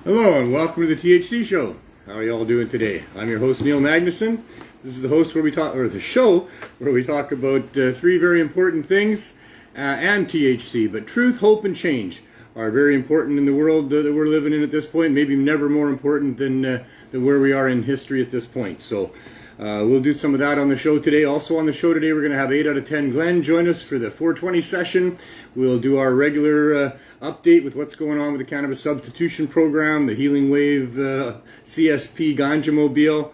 Hello and welcome to the THC show. How are you all doing today? I'm your host Neil Magnuson. This is the show where we talk about three very important things and THC. But truth, hope, and change are very important in the world that we're living in at this point. Maybe never more important than where we are in history at this point. So we'll do some of that on the show today. Also on the show today, we're going to have 8 out of 10 Glenn join us for the 420 session. We'll do our regular update with what's going on with the Cannabis Substitution Program, the Healing Wave CSP Ganja Mobile.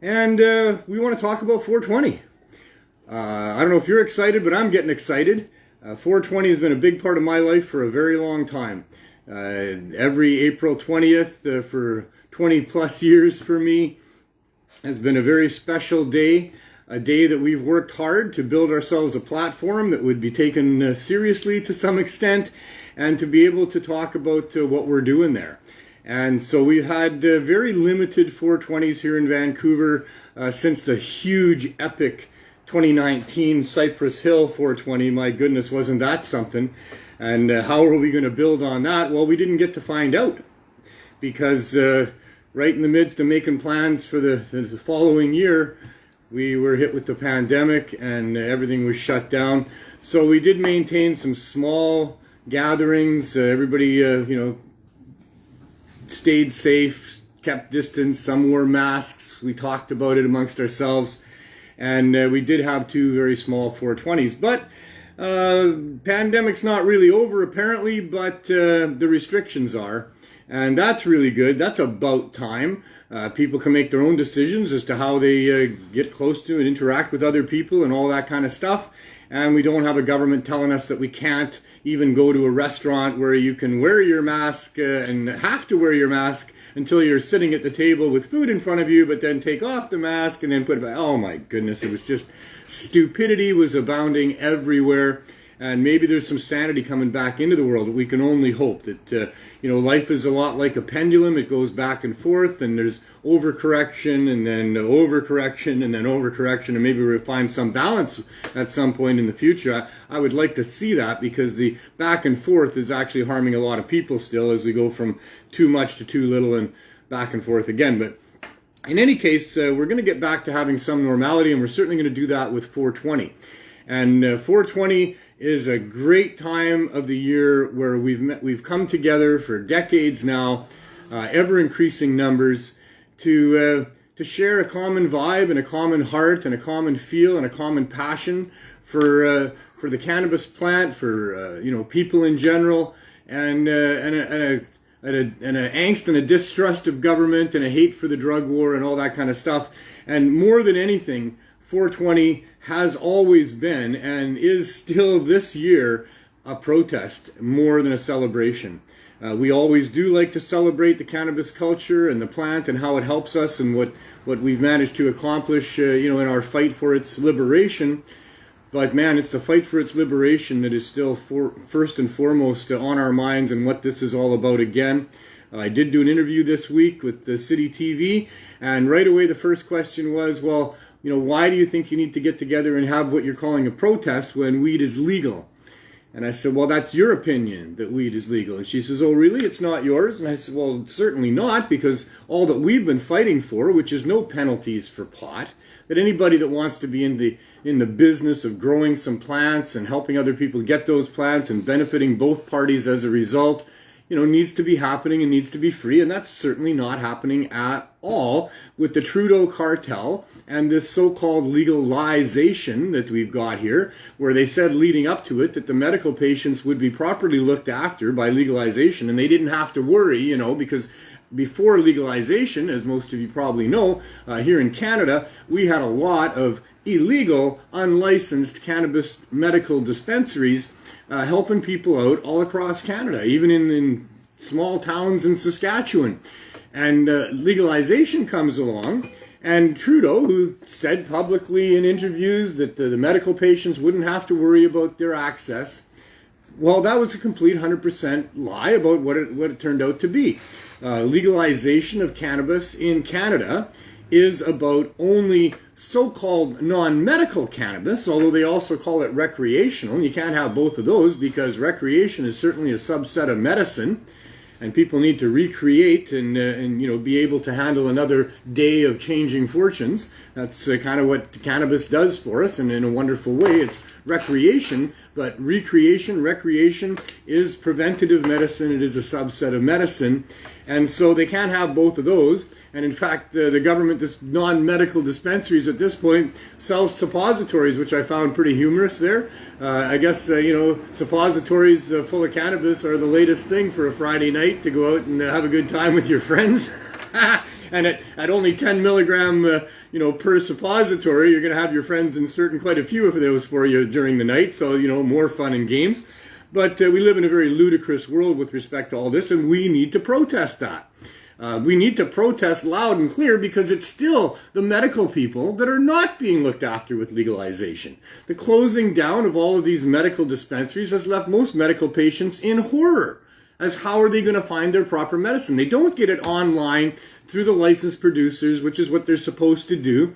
And we want to talk about 420. I don't know if you're excited, but I'm getting excited. 420 has been a big part of my life for a very long time. Every April 20th for 20 plus years for me has been a very special day, a day that we've worked hard to build ourselves a platform that would be taken seriously to some extent and to be able to talk about what we're doing there. And so we've had very limited 420s here in Vancouver since the huge, epic 2019 Cypress Hill 420. My goodness, wasn't that something? And how are we going to build on that? Well, we didn't get to find out because right in the midst of making plans for the following year, we were hit with the pandemic and everything was shut down. So we did maintain some small gatherings. Everybody, stayed safe, kept distance. Some wore masks. We talked about it amongst ourselves. And we did have 2 very small 420s. But pandemic's not really over apparently, but the restrictions are. And that's really good. That's about time. People can make their own decisions as to how they get close to and interact with other people and all that kind of stuff. And we don't have a government telling us that we can't even go to a restaurant where you can wear your mask and have to wear your mask until you're sitting at the table with food in front of you, but then take off the mask and then put it back. Oh my goodness, it was just stupidity was abounding everywhere. And maybe there's some sanity coming back into the world. We can only hope that, life is a lot like a pendulum. It goes back and forth, and there's overcorrection, and then overcorrection, and then overcorrection, and maybe we'll find some balance at some point in the future. I would like to see that because the back and forth is actually harming a lot of people still as we go from too much to too little and back and forth again. But in any case, we're going to get back to having some normality, and we're certainly going to do that with 420. And 420 is a great time of the year where we've come together for decades now, ever increasing numbers, to share a common vibe and a common heart and a common feel and a common passion for the cannabis plant, for people in general, and an angst and a distrust of government and a hate for the drug war and all that kind of stuff. And more than anything, 420 has always been and is still this year a protest more than a celebration. We always do like to celebrate the cannabis culture and the plant and how it helps us and what we've managed to accomplish in our fight for its liberation. But man, it's the fight for its liberation that is still first and foremost on our minds and what this is all about again. I did do an interview this week with the City TV, and right away the first question was, well, why do you think you need to get together and have what you're calling a protest when weed is legal? And I said, well, that's your opinion that weed is legal. And she says, oh, really? It's not yours? And I said, well, certainly not, because all that we've been fighting for, which is no penalties for pot, that anybody that wants to be in the business of growing some plants and helping other people get those plants and benefiting both parties as a result, needs to be happening and needs to be free. And that's certainly not happening at all with the Trudeau cartel and this so-called legalization that we've got here, where they said leading up to it that the medical patients would be properly looked after by legalization and they didn't have to worry, because before legalization, as most of you probably know, here in Canada, we had a lot of illegal, unlicensed cannabis medical dispensaries helping people out all across Canada, even in small towns in Saskatchewan. And legalization comes along, and Trudeau, who said publicly in interviews that the medical patients wouldn't have to worry about their access, well, that was a complete 100% lie about what it turned out to be. Legalization of cannabis in Canada is about only so-called non-medical cannabis, although they also call it recreational. You can't have both of those because recreation is certainly a subset of medicine. and people need to recreate and be able to handle another day of changing fortunes. That's kind of what cannabis does for us, and in a wonderful way. It's recreation, but recreation is preventative medicine. It is a subset of medicine, and so they can't have both of those. And in fact, the government, this non-medical dispensaries at this point, sells suppositories, which I found pretty humorous there. I guess, suppositories full of cannabis are the latest thing for a Friday night to go out and have a good time with your friends. And at only 10 milligram, per suppository, you're going to have your friends insert quite a few of those for you during the night. So, more fun and games. But we live in a very ludicrous world with respect to all this, and we need to protest that. We need to protest loud and clear, because it's still the medical people that are not being looked after with legalization. The closing down of all of these medical dispensaries has left most medical patients in horror as how are they going to find their proper medicine. They don't get it online through the licensed producers, which is what they're supposed to do.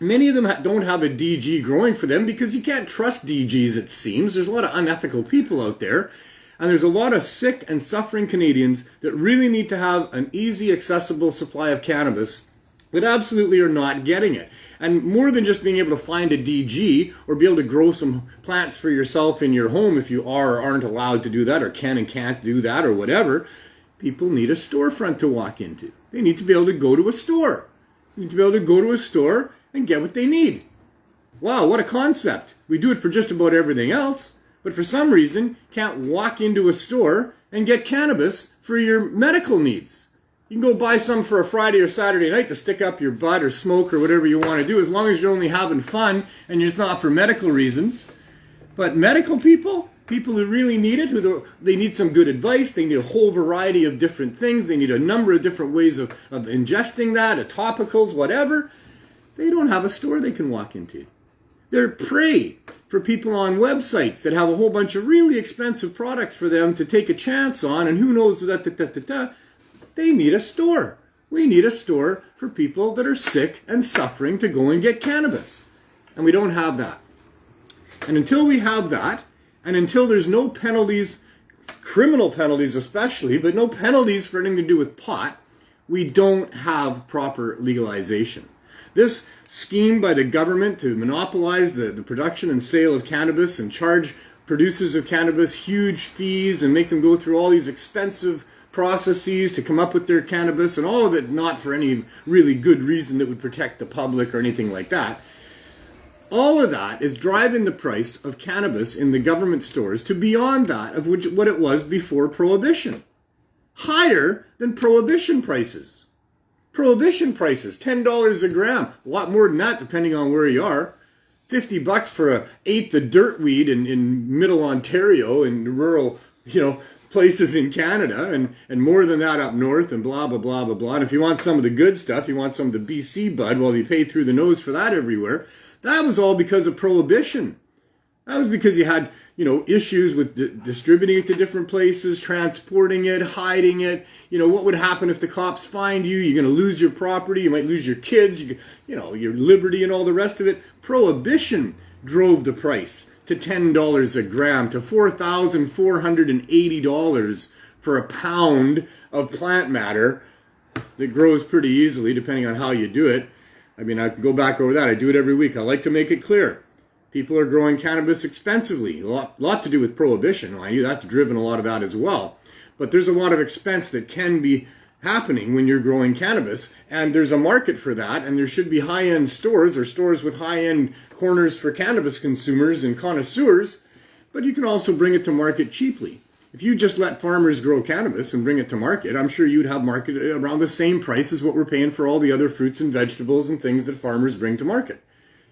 Many of them don't have a DG growing for them because you can't trust DGs, it seems. There's a lot of unethical people out there. And there's a lot of sick and suffering Canadians that really need to have an easy, accessible supply of cannabis that absolutely are not getting it. And more than just being able to find a DG or be able to grow some plants for yourself in your home if you are or aren't allowed to do that, or can and can't do that, or whatever, people need a storefront to walk into. They need to be able to go to a store. They need to be able to go to a store and get what they need. Wow, what a concept. We do it for just about everything else, but for some reason can't walk into a store and get cannabis for your medical needs. You can go buy some for a Friday or Saturday night to stick up your butt or smoke or whatever you want to do, as long as you're only having fun and it's not for medical reasons. But medical people who really need it, they need some good advice, they need a whole variety of different things, they need a number of different ways of ingesting that, topicals, whatever, they don't have a store they can walk into. They're prey for people on websites that have a whole bunch of really expensive products for them to take a chance on, and who knows, they need a store. We need a store for people that are sick and suffering to go and get cannabis. And we don't have that. And until we have that, and until there's no penalties, criminal penalties especially, but no penalties for anything to do with pot, we don't have proper legalization. This scheme by the government to monopolize the production and sale of cannabis and charge producers of cannabis huge fees and make them go through all these expensive processes to come up with their cannabis, and all of it not for any really good reason that would protect the public or anything like that. All of that is driving the price of cannabis in the government stores to beyond that of what it was before Prohibition. Higher than Prohibition prices. Prohibition prices, $10 a gram. A lot more than that depending on where you are. $50 for an eighth of dirt weed in middle Ontario, in rural, places in Canada, and more than that up north, and blah, blah, blah, blah, blah. And if you want some of the good stuff, you want some of the BC bud, well, you pay through the nose for that everywhere. That was all because of Prohibition. That was because you had, issues with distributing it to different places, transporting it, hiding it. What would happen if the cops find you? You're going to lose your property. You might lose your kids, your liberty and all the rest of it. Prohibition drove the price to $10 a gram, to $4,480 for a pound of plant matter that grows pretty easily depending on how you do it. I mean, I can go back over that. I do it every week. I like to make it clear. People are growing cannabis expensively. A lot to do with Prohibition. I knew that's driven a lot of that as well. But there's a lot of expense that can be happening when you're growing cannabis, and there's a market for that, and there should be high-end stores or stores with high-end corners for cannabis consumers and connoisseurs, but you can also bring it to market cheaply. If you just let farmers grow cannabis and bring it to market, I'm sure you'd have market around the same price as what we're paying for all the other fruits and vegetables and things that farmers bring to market.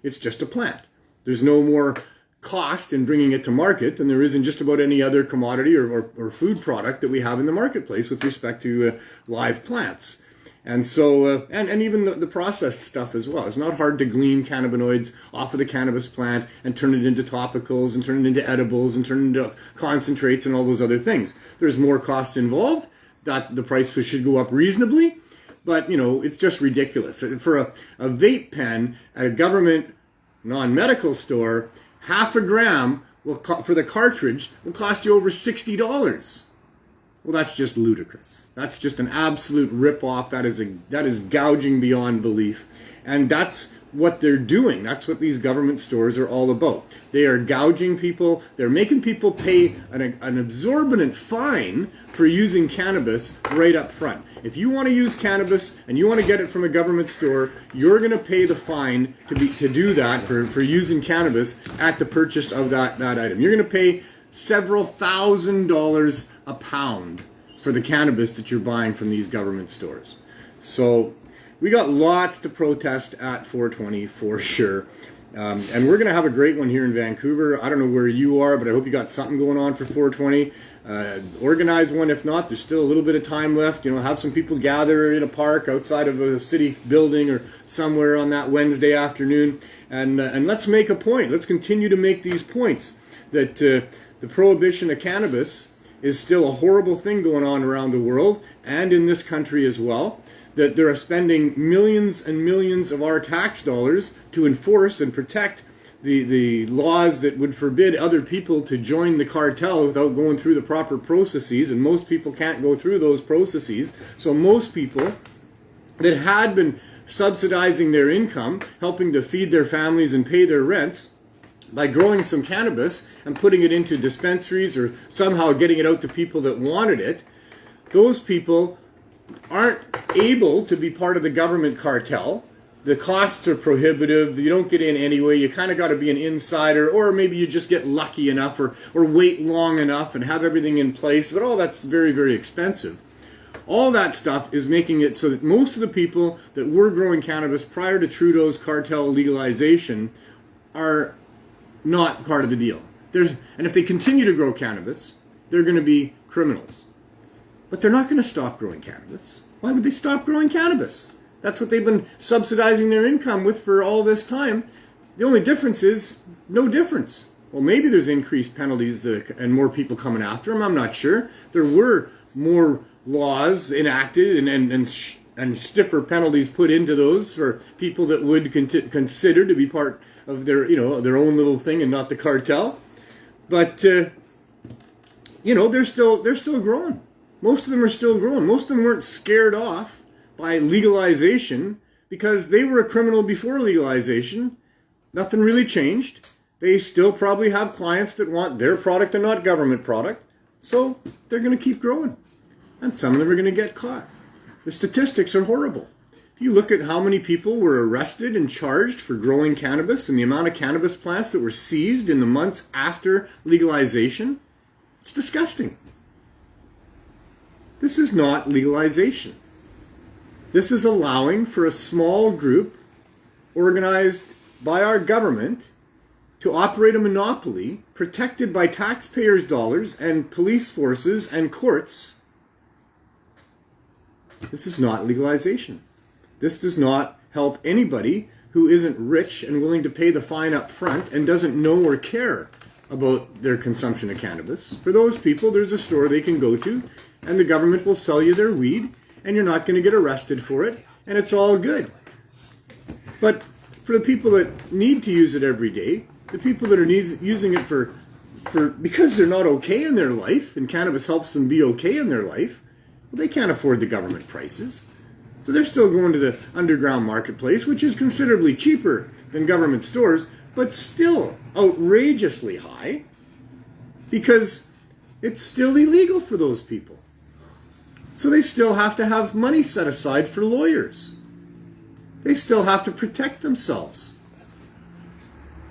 It's just a plant. There's no more cost in bringing it to market than there is in just about any other commodity or food product that we have in the marketplace with respect to live plants. And so, and even the processed stuff as well. It's not hard to glean cannabinoids off of the cannabis plant and turn it into topicals and turn it into edibles and turn it into concentrates and all those other things. There's more cost involved. That the price should go up reasonably, but it's just ridiculous. For a vape pen at a government non-medical store, half a gram for the cartridge will cost you over $60. Well, that's just ludicrous. That's just an absolute rip-off. That is gouging beyond belief. And that's what they're doing. That's what these government stores are all about. They are gouging people. They're making people pay an exorbitant fine for using cannabis right up front. If you want to use cannabis and you want to get it from a government store, you're going to pay the fine to do that for using cannabis at the purchase of that item. You're going to pay several $1,000s a pound for the cannabis that you're buying from these government stores. So we got lots to protest at 420 for sure. And we're going to have a great one here in Vancouver. I don't know where you are, but I hope you got something going on for 420. Organize one. If not, there's still a little bit of time left. Have some people gather in a park outside of a city building or somewhere on that Wednesday afternoon. And let's make a point. Let's continue to make these points that the prohibition of cannabis is still a horrible thing going on around the world and in this country as well. That they're spending millions and millions of our tax dollars to enforce and protect the laws that would forbid other people to join the cartel without going through the proper processes, and most people can't go through those processes. So most people that had been subsidizing their income, helping to feed their families and pay their rents, by growing some cannabis and putting it into dispensaries or somehow getting it out to people that wanted it, those people aren't able to be part of the government cartel. The costs are prohibitive. You don't get in anyway. You kind of got to be an insider, or maybe you just get lucky enough or wait long enough and have everything in place. But all that's very, very expensive. All that stuff is making it so that most of the people that were growing cannabis prior to Trudeau's cartel legalization are not part of the deal. And if they continue to grow cannabis, they're going to be criminals. But they're not going to stop growing cannabis. Why would they stop growing cannabis? That's what they've been subsidizing their income with for all this time. The only difference is no difference. Well, maybe there's increased penalties and more people coming after them. I'm not sure. There were more laws enacted and stiffer penalties put into those for people that would consider to be part of their own little thing and not the cartel. But they're still growing. Most of them are still growing. Most of them weren't scared off by legalization because they were a criminal before legalization. Nothing really changed. They still probably have clients that want their product and not government product. So they're going to keep growing. And some of them are going to get caught. The statistics are horrible. If you look at how many people were arrested and charged for growing cannabis and the amount of cannabis plants that were seized in the months after legalization, it's disgusting. This is not legalization. This is allowing for a small group organized by our government to operate a monopoly protected by taxpayers' dollars and police forces and courts. This is not legalization. This does not help anybody who isn't rich and willing to pay the fine up front and doesn't know or care about their consumption of cannabis. For those people, there's a store they can go to, and the government will sell you their weed, and you're not going to get arrested for it, and it's all good. But for the people that need to use it every day, the people that are using it for because they're not okay in their life, and cannabis helps them be okay in their life, well, they can't afford the government prices. So they're still going to the underground marketplace, which is considerably cheaper than government stores, but still outrageously high because it's still illegal for those people. So they still have to have money set aside for lawyers. They still have to protect themselves.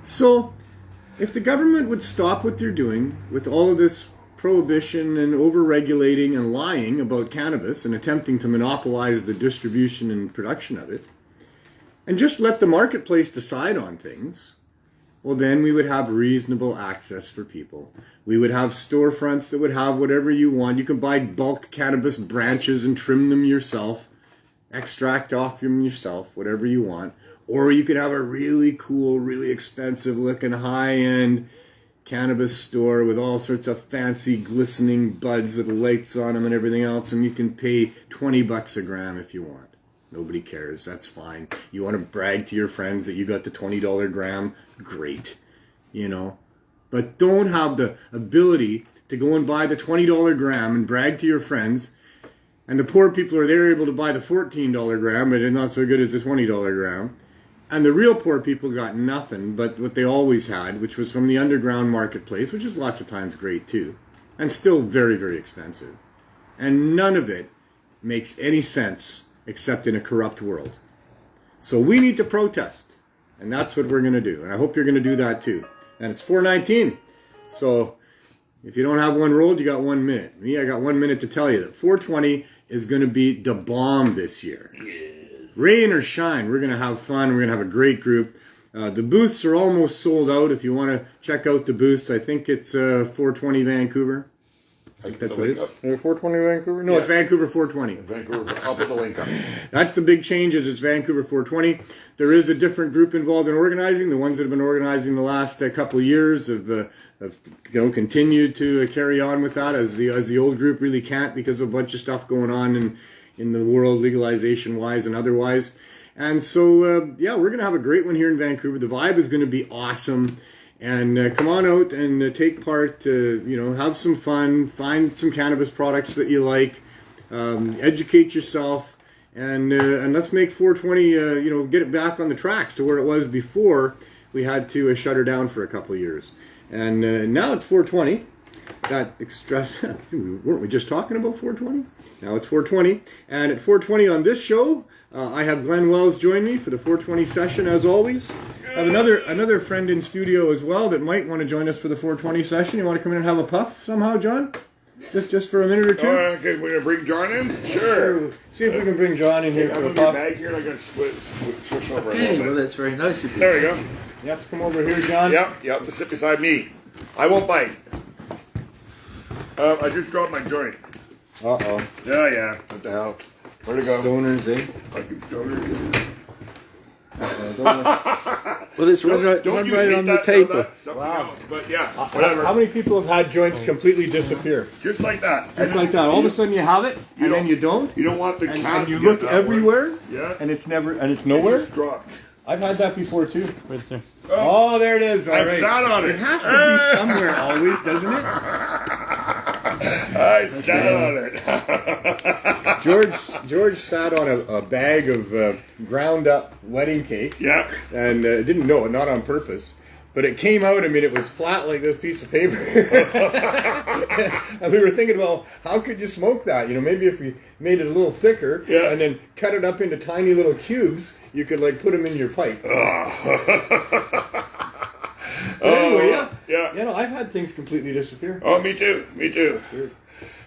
So if the government would stop what they're doing with all of this prohibition and over-regulating and lying about cannabis and attempting to monopolize the distribution and production of it, and just let the marketplace decide on things, well, then we would have reasonable access for people. We would have storefronts that would have whatever you want. You can buy bulk cannabis branches and trim them yourself, extract off them yourself, whatever you want. Or you could have a really cool, really expensive looking high-end cannabis store with all sorts of fancy glistening buds with lights on them and everything else, and you can pay $20 a gram if you want. Nobody cares. That's fine. You want to brag to your friends that you got the $20 gram? Great. But don't have the ability to go and buy the $20 gram and brag to your friends. And the poor people are there able to buy the $14 gram, but it's not so good as the $20 gram. And the real poor people got nothing but what they always had, which was from the underground marketplace, which is lots of times great too, and still very, very expensive. And none of it makes any sense except in a corrupt world. So we need to protest, and that's what we're going to do. And I hope you're going to do that too. And it's 4:19, so if you don't have one rolled, you got 1 minute. Me, I got 1 minute to tell you that 420 is going to be the bomb this year. Yes. Rain or shine, we're going to have fun. We're going to have a great group. The booths are almost sold out. If you want to check out the booths, I think it's 420 Vancouver. That's what it is. 420 Vancouver? No, yeah. It's Vancouver 420. Vancouver, I'll put the link up. That's the big change, is it's Vancouver 420. There is a different group involved in organizing. The ones that have been organizing the last couple of years have continued to carry on with that, as the old group really can't because of a bunch of stuff going on in the world, legalization-wise and otherwise. And so, we're going to have a great one here in Vancouver. The vibe is going to be awesome. And come on out and take part, have some fun, find some cannabis products that you like, educate yourself, and let's make 420, get it back on the tracks to where it was before we had to shut her down for a couple of years. And now it's 420. That weren't we just talking about 420? Now it's 420. And at 420 on this show, I have Glenn Wells join me for the 420 session, as always. I have another friend in studio as well that might want to join us for the 420 session. You want to come in and have a puff somehow, John? Just for a minute or two? Okay, we're going to bring John in? Sure. See if we can bring John in here for a puff. Bag here, and I'm going to switch over a little Okay, bit. well, that's very nice of you. There we go. You have to come over here, John. Yep, sit beside me. I won't bite. I just dropped my joint. Uh-oh. Yeah. What the hell? Where'd it go? Stoners, eh? Fucking stoners. Well, it's right on the table. Wow. Else, but yeah, whatever. How many people have had joints completely disappear? Just like that. Just like that. All of a sudden you have it, and then you don't. You don't want the cat. And you look everywhere, yeah, and it's nowhere. It just dropped. I've had that before too. Right there. Oh, there it is. All right. Sat on it. It has to be somewhere always, doesn't it? I sat on it. George sat on a bag of ground up wedding cake. Yeah. And didn't know it, not on purpose. But it came out, it was flat like this piece of paper. And we were thinking, well, how could you smoke that? Maybe if we made it a little thicker and then cut it up into tiny little cubes, you could put them in your pipe. Anyway, yeah. I've had things completely disappear. Oh, me too. That's weird.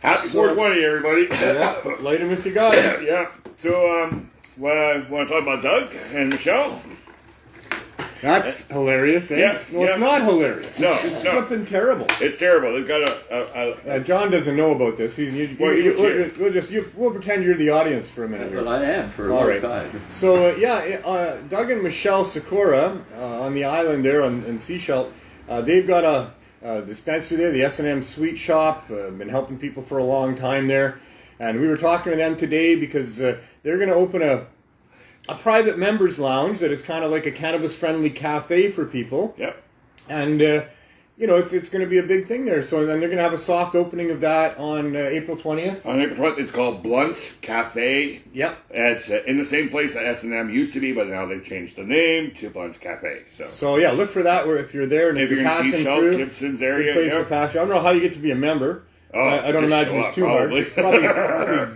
Happy 420, everybody. Yeah, light them if you got it. Yeah. So, want to talk about Doug and Michelle? That's hilarious, eh? Yeah, well, it's not hilarious. No, it's flipping terrible. It's terrible. They've got John doesn't know about this. We'll pretend you're the audience for a minute here. Well, I am for a long time. So, Doug and Michelle Sikora on the island there in Sechelt, they've got a dispensary there, the S&M Sweet Shop. Been helping people for a long time there. And we were talking to them today because they're going to open a private members lounge that is kind of like a cannabis-friendly cafe for people. Yep. And, it's going to be a big thing there. So then they're going to have a soft opening of that on April 20th. On April 20th, it's called Blunt's Cafe. Yep. It's in the same place that S&M used to be, but now they've changed the name to Blunt's Cafe. So look for that where if you're there and if you're passing through. Gibson's area. Good place to pass. I don't know how you get to be a member. I don't imagine it's too hard. Probably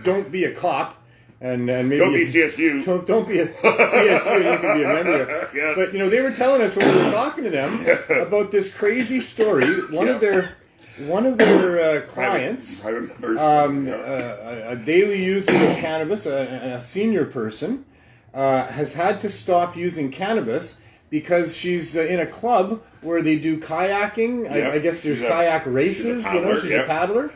don't be a cop. And maybe don't be CSU. Don't be a CSU. You can be a member. Yes. But they were telling us when we were talking to them about this crazy story. One of their clients, a daily user of cannabis, a senior person, has had to stop using cannabis because she's in a club where they do kayaking. Yep. I guess there's kayak races. She's a paddler.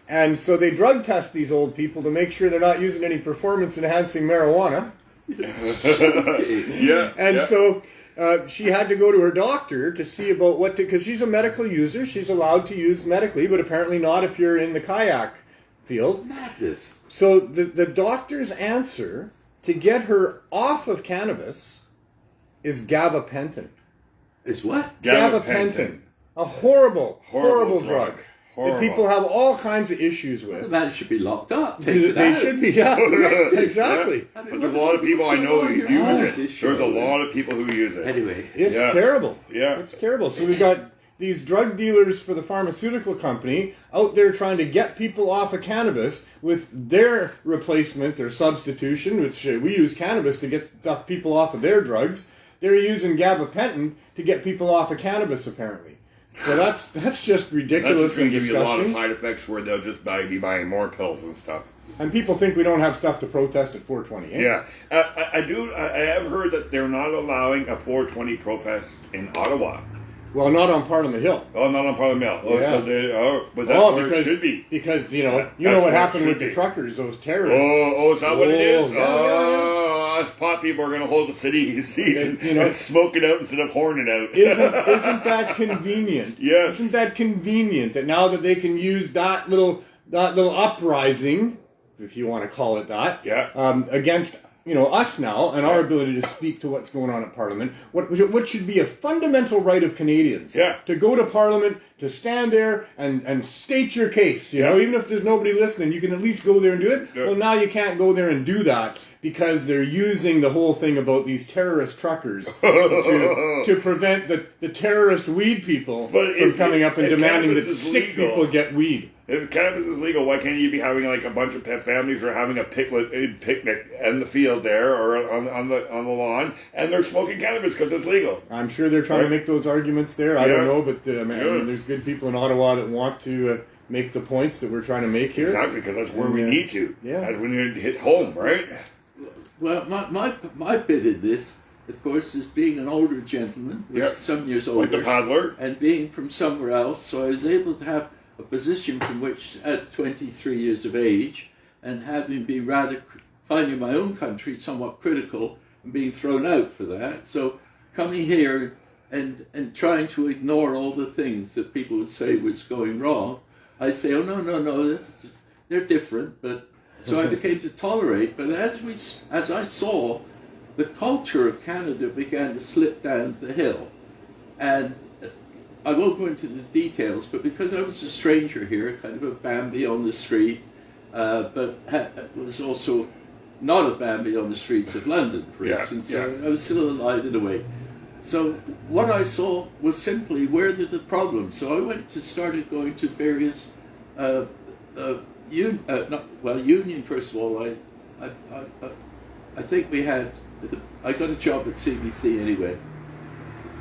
And so they drug test these old people to make sure they're not using any performance-enhancing marijuana. So she had to go to her doctor to see about because she's a medical user. She's allowed to use medically, but apparently not if you're in the kayak field. Madness. So the doctor's answer to get her off of cannabis is gabapentin. Is what? Gabapentin. A horrible drug. Horrible. that people have all kinds of issues with. The man should be locked up. They should be, yeah, exactly. Yeah. But there's a lot of people I know who use it. There's a lot of people who use it. Anyway. It's terrible. Yeah. It's terrible. So we've got these drug dealers for the pharmaceutical company out there trying to get people off of cannabis with their replacement, their substitution, which we use cannabis to get people off of their drugs. They're using gabapentin to get people off of cannabis, apparently. So that's just ridiculous. That's just going and to give you a lot of disgusting. side effects where they'll just be buying more pills and stuff. And people think we don't have stuff to protest at 420. Eh? Yeah, I have heard that they're not allowing a 420 protest in Ottawa. Well, not on Parliament Hill. Oh, not on Parliament Hill. Oh, Yeah. so but that's where it should be. Because, you That's know what where it happened should with the be. truckers, those terrorists. Oh, is that what it is? Yeah. Us pot people are going to hold the city siege You know- and smoke it out instead of horn it out. Isn't that convenient? Yes. Isn't that convenient that now that they can use that little uprising, if you want to call it that, against us now and our ability to speak to what's going on at Parliament, what should be a fundamental right of Canadians, to go to Parliament, to stand there and state your case, even if there's nobody listening, you can at least go there and do it. Yeah. Well, now you can't go there and do that because they're using the whole thing about these terrorist truckers to prevent the terrorist weed people from coming up and demanding that sick people get weed. If cannabis is legal, why can't you be having like a bunch of pet families or having a picnic in the field there or on the lawn, and they're smoking cannabis because it's legal? I'm sure they're trying to make those arguments there. I don't know, but there's good people in Ottawa that want to make the points that we're trying to make here. Exactly, because that's where we need to. Yeah. We need to hit home, right? Well, my bit in this, of course, is being an older gentleman, some years older, Like the paddler. and being from somewhere else. So I was able to have a position from which, at 23 years of age, and having been finding my own country somewhat critical and being thrown out for that. So coming here and trying to ignore all the things that people would say was going wrong, I say, oh no, they're different, but. So I became to tolerate, but as I saw, the culture of Canada began to slip down the hill. And I won't go into the details, but because I was a stranger here, kind of a Bambi on the street, but was also not a Bambi on the streets of London, for instance, so I was still alive in a way. So what I saw was simply where did the problem. So I started going to various union, first of all. I think we had. I got a job at CBC anyway,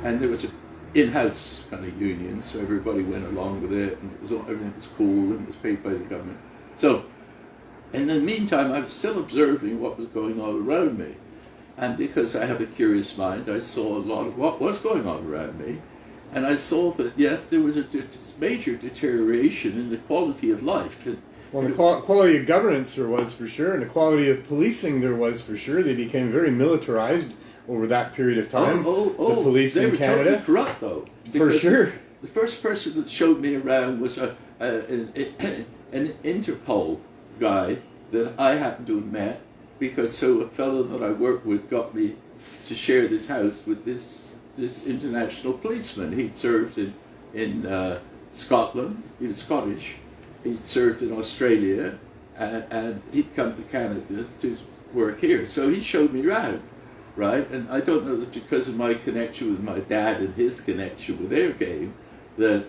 and there was an in-house kind of union, so everybody went along with it, and everything was cool and it was paid by the government. So, in the meantime, I was still observing what was going on around me, and because I have a curious mind, I saw a lot of what was going on around me, and I saw that yes, there was a major deterioration in the quality of life. Well, the quality of governance there was for sure, and the quality of policing there was for sure. They became very militarized over that period of time. The police in Canada. They were totally corrupt, though. For sure. The first person that showed me around was an Interpol guy that I happened to have met, because a fellow that I worked with got me to share this house with this international policeman. He'd served in Scotland. He was Scottish. He'd served in Australia, and he'd come to Canada to work here. So he showed me around, right? And I don't know that because of my connection with my dad and his connection with their game, that,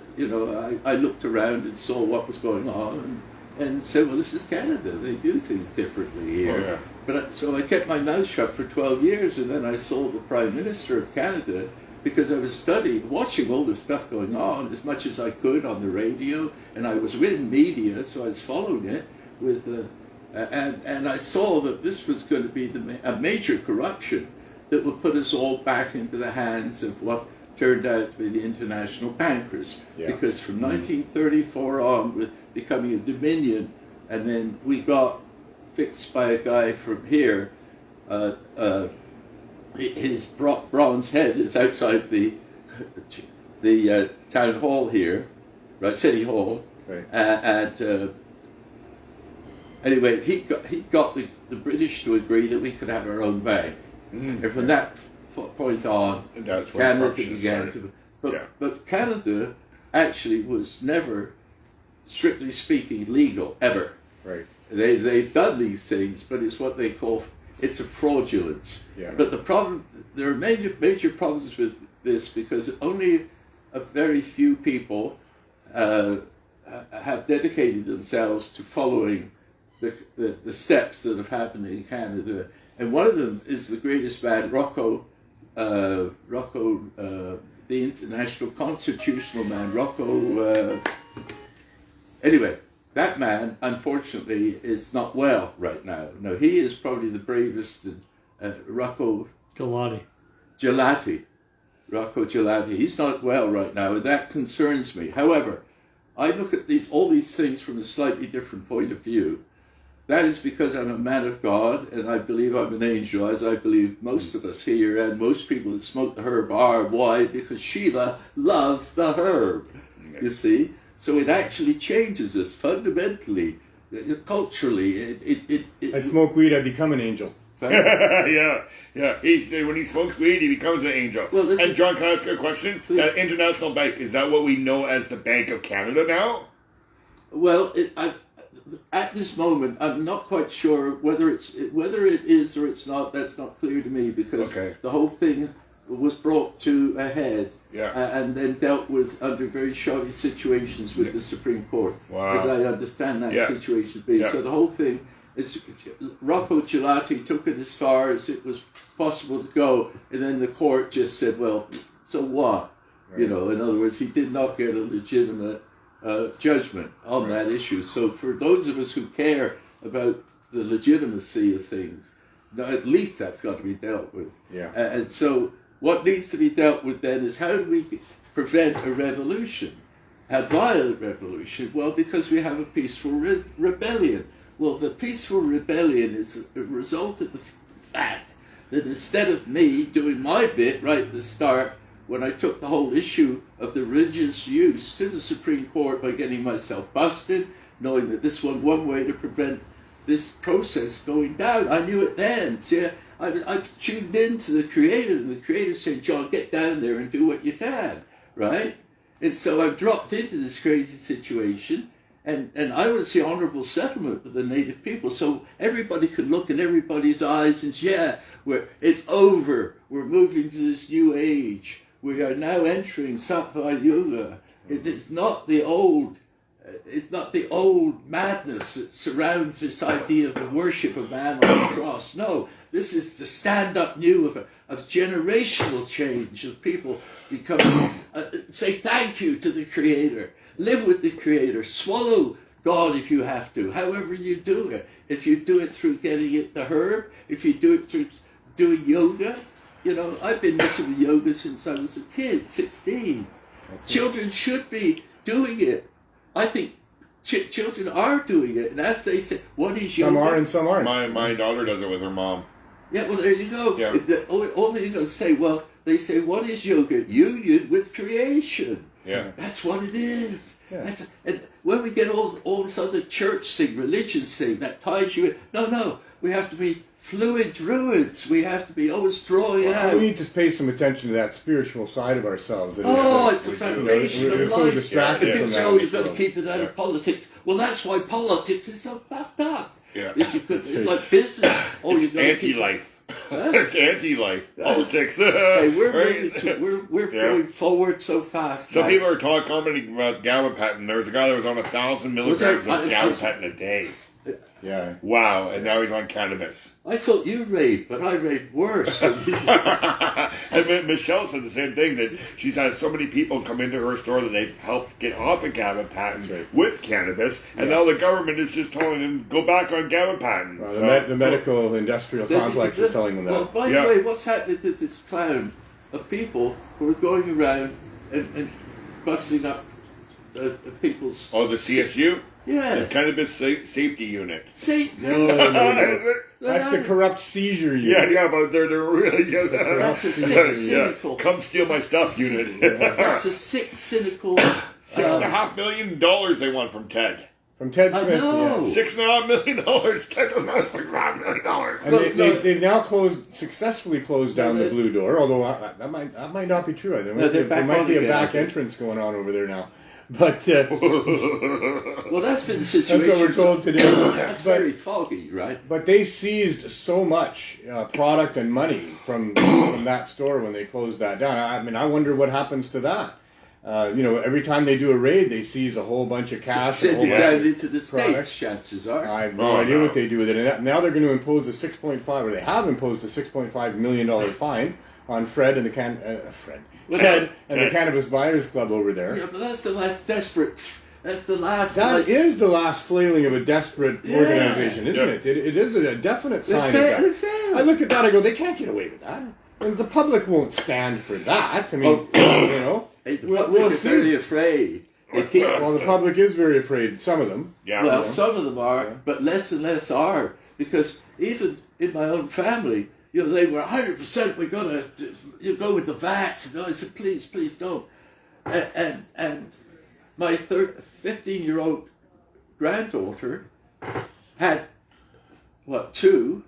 I looked around and saw what was going on and said, well, this is Canada. They do things differently here. Oh, yeah. But so I kept my mouth shut for 12 years, and then I saw the Prime Minister of Canada, because I was watching all the stuff going on as much as I could on the radio, and I was in media, so I was following it and I saw that this was going to be a major corruption that would put us all back into the hands of what turned out to be the international bankers. Yeah. Because from 1934 on, with becoming a dominion, and then we got fixed by a guy from here. His bronze head is outside the town hall here, right, City Hall, right. Anyway, he got the British to agree that we could have our own bank, and from that point on, Canada began to. But Canada actually was never strictly speaking, legal, ever. Right. They've done these things, but it's what they call, it's a fraudulence. Yeah. But the problem, there are major problems with this because only a very few people have dedicated themselves to following the steps that have happened in Canada. And one of them is the greatest man, Rocco, the international constitutional man, Rocco. Anyway, that man, unfortunately, is not well right now. No, he is probably the bravest, Rocco Gelati. Rocco Gelati. He's not well right now, and that concerns me. However, I look at all these things from a slightly different point of view. That is because I'm a man of God, and I believe I'm an angel, as I believe most of us here and most people that smoke the herb are. Why? Because Shiva loves the herb, you see? So it actually changes us fundamentally, culturally. I smoke weed, I become an angel. Yeah. When he smokes weed, he becomes an angel. Well, and John, can I ask you a question? That international bank, is that what we know as the Bank of Canada now? Well, at this moment, I'm not quite sure whether it is or it's not. That's not clear to me because the whole thing was brought to a head and then dealt with under very shoddy situations with the Supreme Court, as I understand that situation to be. So the whole thing is Rocco Gelati took it as far as it was possible to go, and then the court just said, "Well, so what?" Right. You know, in other words, he did not get a legitimate judgment on that issue. So for those of us who care about the legitimacy of things, at least that's got to be dealt with. Yeah. And so what needs to be dealt with then is how do we prevent a revolution, a violent revolution? Well, because we have a peaceful rebellion. Well, the peaceful rebellion is a result of the fact that instead of me doing my bit right at the start, when I took the whole issue of the religious use to the Supreme Court by getting myself busted, knowing that this was one way to prevent this process going down. I knew it then. See, I tuned in to the Creator, and the Creator said, "John, get down there and do what you can," right? And so I've dropped into this crazy situation, and I want to see honorable settlement with the native people, so everybody could look in everybody's eyes and say, it's over. We're moving to this new age. We are now entering Sattva Yuga. It's not the old madness that surrounds this idea of the worship of man on the cross. No, this is the stand-up new of generational change, of people becoming, say thank you to the Creator, live with the Creator, swallow God if you have to, however you do it. If you do it through getting it the herb, if you do it through doing yoga. You know, I've been messing with yoga since I was a kid, 16. Children should be doing it. I think children are doing it. And as they say, what is yoga? Some are and some aren't. My daughter does it with her mom. Yeah, well, there you go. Yeah. All they're going to say, well, they say, what is yoga? Union with creation. Yeah. That's what it is. Yeah. And when we get all this other church thing, religious thing, that ties you in. No, we have to be fluid druids. We have to be always drawing out. We need to pay some attention to that spiritual side of ourselves. It's the foundation of we're life. so distracted from that. You've got to keep it out of politics. Well, that's why politics is so fucked up. Yeah. It's like business. It's anti-life. It's anti-life politics. Hey, we're going forward so fast. Some people are commenting about gabapentin. There was a guy that was on 1,000 milligrams of gabapentin a day. Yeah. Wow, and now he's on cannabis. I thought you raved, but I raved worse. And Michelle said the same thing, that she's had so many people come into her store that they've helped get off of gabapentin with cannabis, and now the government is just telling them, go back on gabapentin. The medical industrial complex is telling them that. Well, by the way, what's happening to this clown of people who are going around and busting up people's... Oh, the CSU? Yeah. The Cannabis Safety Unit. No. That's the corrupt seizure unit. Yeah, but they're really... That's a sick, cynical... Come steal my stuff unit. That's a sick, cynical... $6.5 million they want from Ted. From Ted Smith, $6.5 million. Ted does not $6.5 million. And they've now successfully closed down the blue door, although that might not be true. There might be a back entrance going on over there now. But Well, that's been the situation. that's what we're told today. That's But- very foggy, right? But they seized so much product and money from that store when they closed that down. I mean, I wonder what happens to that. Every time they do a raid, they seize a whole bunch of cash. Send it down into the products. States, chances are. I have no idea what they do with it. And now they're going to impose a 6.5, or they have imposed a $6.5 million fine on Fred and the Fred and the Cannabis Buyers Club over there. Yeah, but that's the last desperate. That's the last. That is the last flailing of a desperate organization, isn't it? It is a definite sign of that. I look at that, I go, they can't get away with that. And the public won't stand for that. I mean, Hey, the we'll public is see. very afraid. They keep, Well, the public is very afraid. Some of them. Yeah. well, some of them are, but less and less are. Because even in my own family, they were 100%, we're going to go with the vax. And I said, please don't. And my 15-year-old granddaughter had, 2,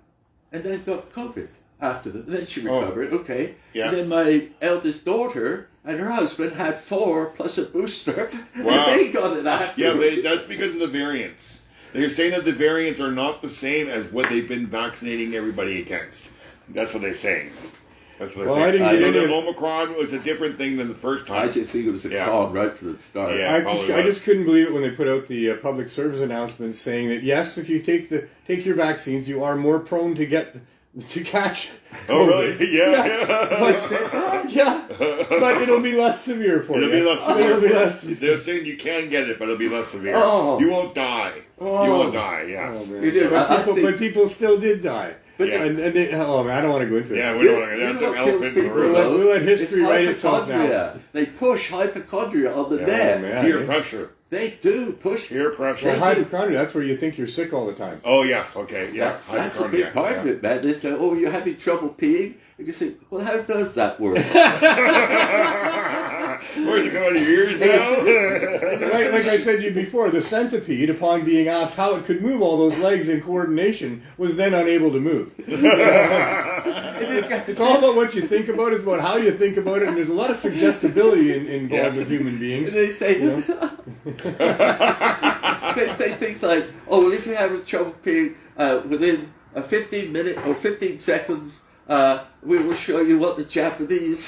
and then got COVID after them. Then she recovered, okay. Yeah. And then my eldest daughter and her husband had 4 plus a booster. Wow. They got it after. Yeah, that's because of the variants. They're saying that the variants are not the same as what they've been vaccinating everybody against. That's what they're saying. That's what they're saying. I didn't get So any the of- Omicron was a different thing than the first time. I just think it was a Yeah. con right from the start. Yeah. I just couldn't believe it when they put out the public service announcement saying that yes, if you take your vaccines, you are more prone to catch. Oh, COVID. really? Yeah. Yeah, but it'll be less severe for It'll you. be less severe. It'll be less. They're saying you can get it, but it'll be less severe. Oh. You won't die. Oh. You won't die, yes. Oh, man. You did. I think- But people still did die. But Yeah. And they, oh man, I don't want to go into it. Yeah, we don't want to. You That's know an what kills elephant in the people, room. though? We'll let history It's write itself now. hypochondria. They push hypochondria on the Oh, net. man. Peer pressure. They do push. Peer pressure. Well, hypochondria, that's where you think you're sick all the time. Oh, yes. Okay. Yeah. That's a big part of it, man. They say, "Oh, you're having trouble peeing." And you say, "Well, how does that work?" Where's it coming out of your ears now? Like I said to you before, the centipede, upon being asked how it could move all those legs in coordination, was then unable to move. It's all about what you think about. It's about how you think about it, and there's a lot of suggestibility involved with human beings. And they say, they say things like, "Oh, well, if you're having trouble peeing, within a 15 minute or 15 seconds, we will show you what the Japanese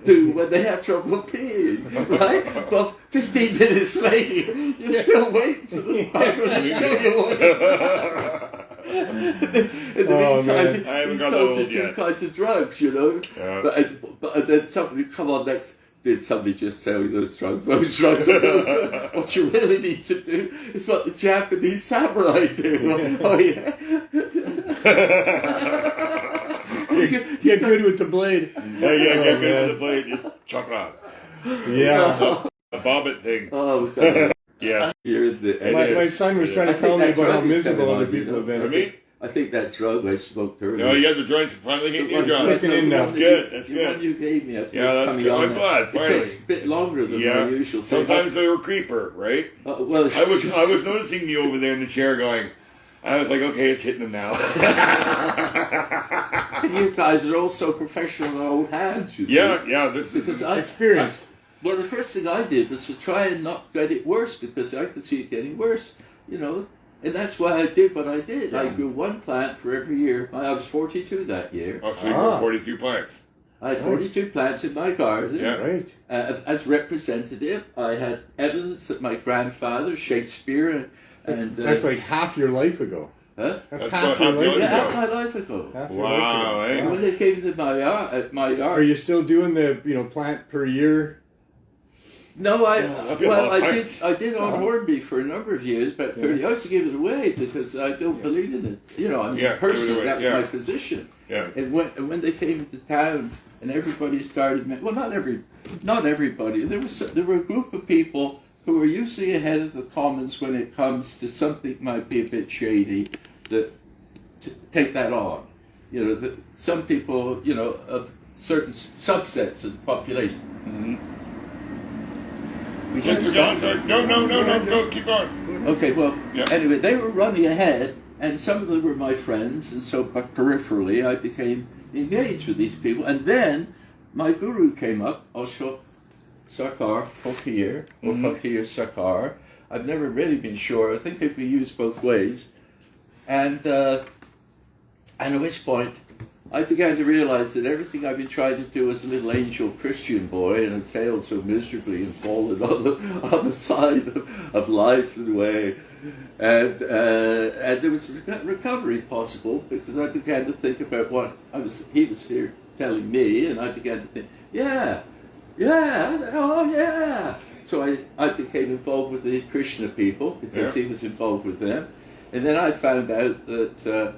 do when they have trouble peeing." Right? Well, 15 minutes later, you're still waiting for the fucker to show you what. In the meantime, man. I haven't he got sold that you old 2 yet. kinds of drugs, Yeah. But then somebody come on next. Did somebody just sell you those drugs? Those drugs are good. What you really need to do is what the Japanese samurai do. Oh yeah. Get good with the blade. Yeah, get good with the blade. Just chop it off. Yeah. A bobbit thing. Oh, Yes. you're the. My son was trying to tell me about how miserable other people have I been. mean, I think that drug I smoked earlier. no, you got the joints finally hitting your jaw. Kicking in now. That's good. That's The one good. you gave me, I think, Yeah, that's coming good. on I'm now. glad, It finally. takes a bit longer than Yeah. my usual thing. Sometimes they're a creeper, right? Well, I was noticing you over there in the chair going, I was like, okay, it's hitting him now. you guys are all so professional old hands. You see. yeah, this Because is Experienced. Well, the first thing I did was to try and not get it worse because I could see it getting worse, and that's why I did what I did. I grew 1 plant for every year. I was 42 that year. Oh, so you grew 42 plants. I had 42 plants in my garden. Yeah. Right. As representative, I had evidence that my grandfather, Shakespeare, and That's like half your life ago. huh? That's That's half what your life happened. Yeah, ago. half my life ago. Half your Wow, life ago. eh? When they came to my yard, Are you still doing the plant per year? No, I that'd be a lot of plants. did on Hornby for a number of years, but 30. I used to give it away because I don't believe in it. I'm Yeah, personally give it away, that was yeah. my position. Yeah. And when they came into town and everybody started, not everybody. There were a group of people who were usually ahead of the commons when it comes to something that might be a bit shady. That to take that on, some people, of certain subsets of the population. We Thanks for should stop. John. No, go, keep going. Okay, well, Yeah. anyway, they were running ahead, and some of them were my friends, and so, but peripherally, I became engaged with these people. And then my guru came up, Sarkar, Fakir, or Fakir Sarkar. I've never really been sure. I think it can be used both ways. And at which point, I began to realize that everything I've been trying to do as a little angel Christian boy, and had failed so miserably and fallen on the side of life in a way, and there was recovery possible, because I began to think about what he was here telling me, and I began to think, oh yeah. So I became involved with the Krishna people, because he was involved with them, and then I found out that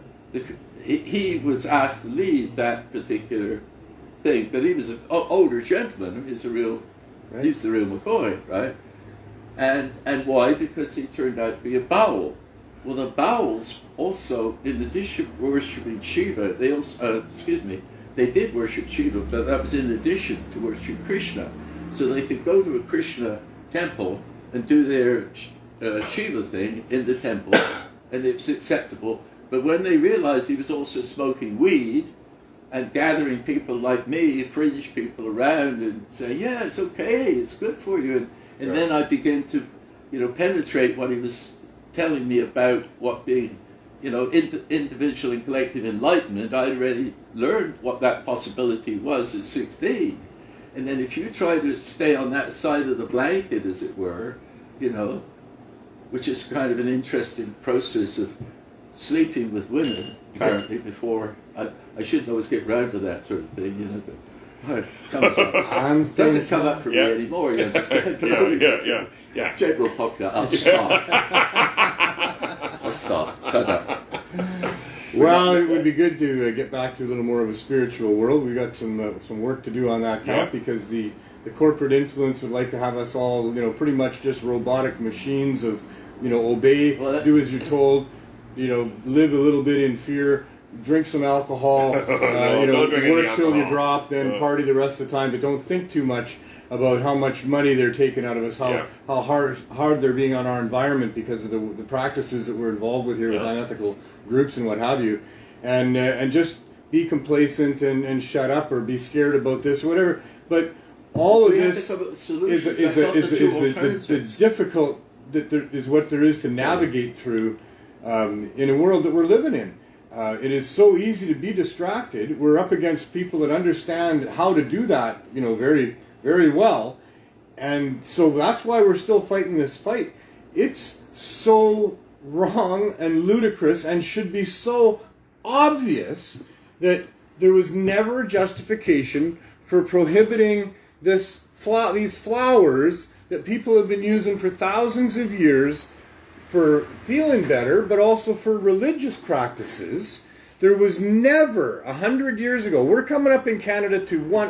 he was asked to leave that particular thing, but he was an older gentleman. He's the real McCoy, right? And why? Because he turned out to be a Baal. Well, the Baals also, in addition to worshipping Shiva, they did worship Shiva, but that was in addition to worship Krishna. So they could go to a Krishna temple and do their Shiva thing in the temple, and it was acceptable. But when they realized he was also smoking weed and gathering people like me, fringe people around, and saying, yeah, it's okay, it's good for you. And then I began to, penetrate what he was telling me about what being, individual and collective enlightenment. I already learned what that possibility was at 16. And then if you try to stay on that side of the blanket, as it were, which is kind of an interesting process of sleeping with women, apparently, before I shouldn't always get round to that sort of thing, but it doesn't come up for me anymore, you understand? Yeah. General popular, I'll stop. I'll stop. Shut up. Well, it would be good to get back to a little more of a spiritual world. We've got some work to do on that count, because the corporate influence would like to have us all, pretty much just robotic machines of, obey, do as you're told, live a little bit in fear, drink some alcohol, work till you drop, then party the rest of the time, but don't think too much about how much money they're taking out of us, how hard they're being on our environment because of the practices that we're involved with here with unethical groups and what have you, and just be complacent and shut up or be scared about this or whatever. But all of this is the difficult that there is what there is to navigate through in a world that we're living in. It is so easy to be distracted. We're up against people that understand how to do that, very, very well. And so that's why we're still fighting this fight. It's so wrong and ludicrous and should be so obvious that there was never justification for prohibiting these flowers that people have been using for thousands of years for feeling better, but also for religious practices. There was never 100 years ago. We're coming up in Canada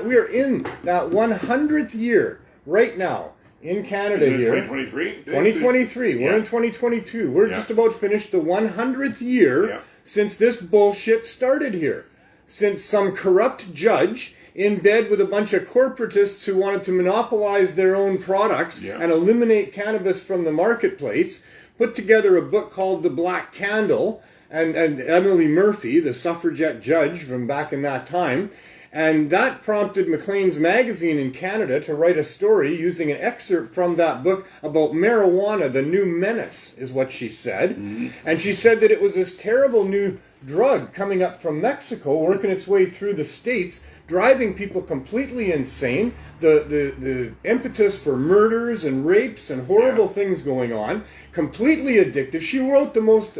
we are in that 100th year right now in Canada here. 2023? 2023. We're in 2022. We're just about finished the 100th year since this bullshit started here. Since some corrupt judge in bed with a bunch of corporatists who wanted to monopolize their own products and eliminate cannabis from the marketplace, put together a book called The Black Candle, and Emily Murphy, the suffragette judge from back in that time, and that prompted Maclean's magazine in Canada to write a story using an excerpt from that book about marijuana, the new menace, is what she said. Mm-hmm. And she said that it was this terrible new drug coming up from Mexico, working its way through the States, driving people completely insane, the impetus for murders and rapes and horrible things going on, completely addictive. She wrote the most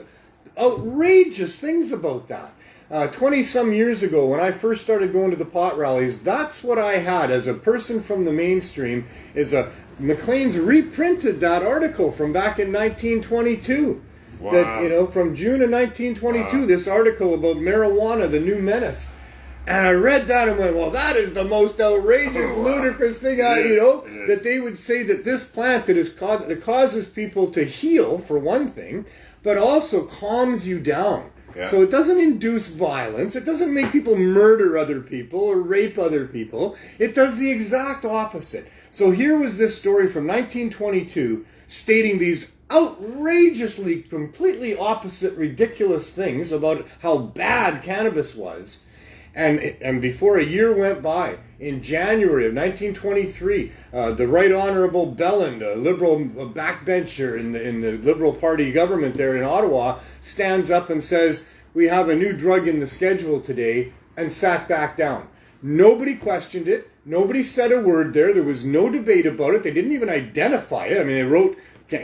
outrageous things about that. 20-some years ago, when I first started going to the pot rallies, that's what I had as a person from the mainstream, Maclean's reprinted that article from back in 1922. Wow. That, from June of 1922, this article about marijuana, the new menace. And I read that and went, well, that is the most outrageous, ludicrous thing, that they would say that this plant that causes people to heal, for one thing, but also calms you down. Yeah. So it doesn't induce violence. It doesn't make people murder other people or rape other people. It does the exact opposite. So here was this story from 1922 stating these outrageously, completely opposite, ridiculous things about how bad cannabis was. And before a year went by, in January of 1923, the Right Honourable Belland, a Liberal backbencher in the Liberal Party government there in Ottawa, stands up and says, "We have a new drug in the schedule today," and sat back down. Nobody questioned it. Nobody said a word there. There was no debate about it. They didn't even identify it. I mean, they wrote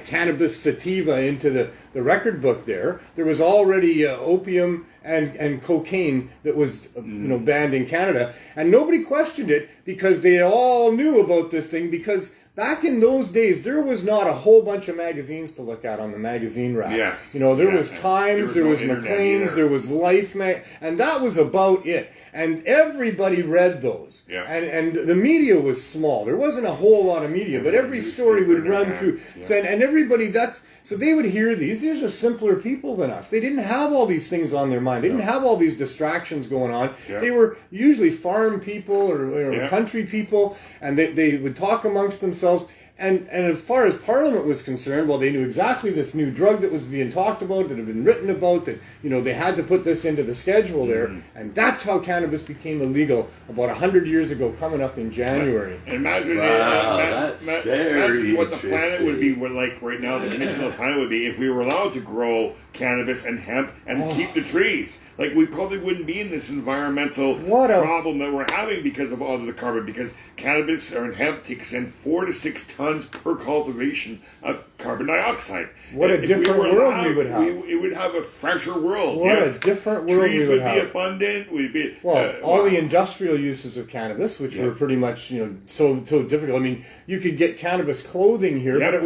cannabis sativa into the record book there. There was already opium and cocaine that was banned in Canada, and nobody questioned it because they all knew about this thing, because back in those days there was not a whole bunch of magazines to look at on the magazine rack. Yes. There was Times, there was no Maclean's, either. there was Life, and that was about it. And everybody read those. Yeah. And the media was small. There wasn't a whole lot of media, but every story would run through. Yeah. So, and everybody, so they would hear these. These are simpler people than us. They didn't have all these things on their mind. They didn't have all these distractions going on. Yeah. They were usually farm people or country people, and they would talk amongst themselves. And as far as Parliament was concerned, well, they knew exactly this new drug that was being talked about, that had been written about, that, they had to put this into the schedule there. And that's how cannabis became illegal about 100 years ago, coming up in January. And imagine, that's imagine what the planet would be interesting. like right now, the dimensional planet would be if we were allowed to grow cannabis and hemp and keep the trees. Like, we probably wouldn't be in this environmental problem that we're having because of all of the carbon. Because cannabis or hemp takes in 4 to 6 tons per cultivation of carbon dioxide. What a different world we would have. It would have a fresher world. What a different world we would have. Trees would be abundant. We'd be all the industrial uses of cannabis, which were pretty much so difficult. I mean, you could get cannabis clothing here, but it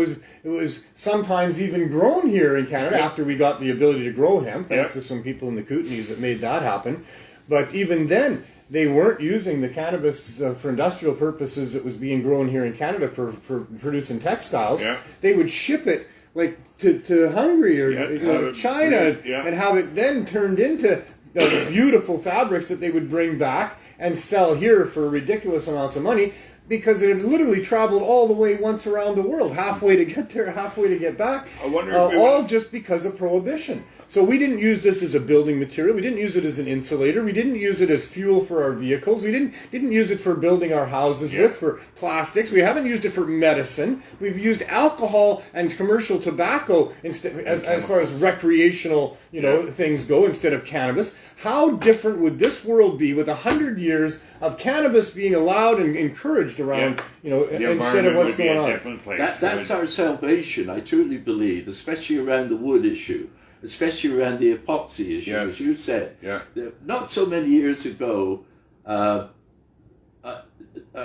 was sometimes even grown here in Canada after we got the ability to grow hemp, thanks to some people in the Kootenays that made that happen. But even then, they weren't using the cannabis for industrial purposes that was being grown here in Canada for producing textiles. Yeah. They would ship it like to Hungary or China and have it then turned into the beautiful fabrics that they would bring back and sell here for ridiculous amounts of money, because it had literally traveled all the way once around the world, halfway to get there, halfway to get back, I wonder if just because of prohibition. So we didn't use this as a building material. We didn't use it as an insulator. We didn't use it as fuel for our vehicles. We didn't use it for building our houses with, for plastics. We haven't used it for medicine. We've used alcohol and commercial tobacco as far as recreational things go, instead of cannabis. How different would this world be with 100 years of cannabis being allowed and encouraged around, instead of what's going on? That's our salvation, I truly believe, especially around the wood issue, especially around the epoxy issue, as you said. Yeah. Not so many years ago, I've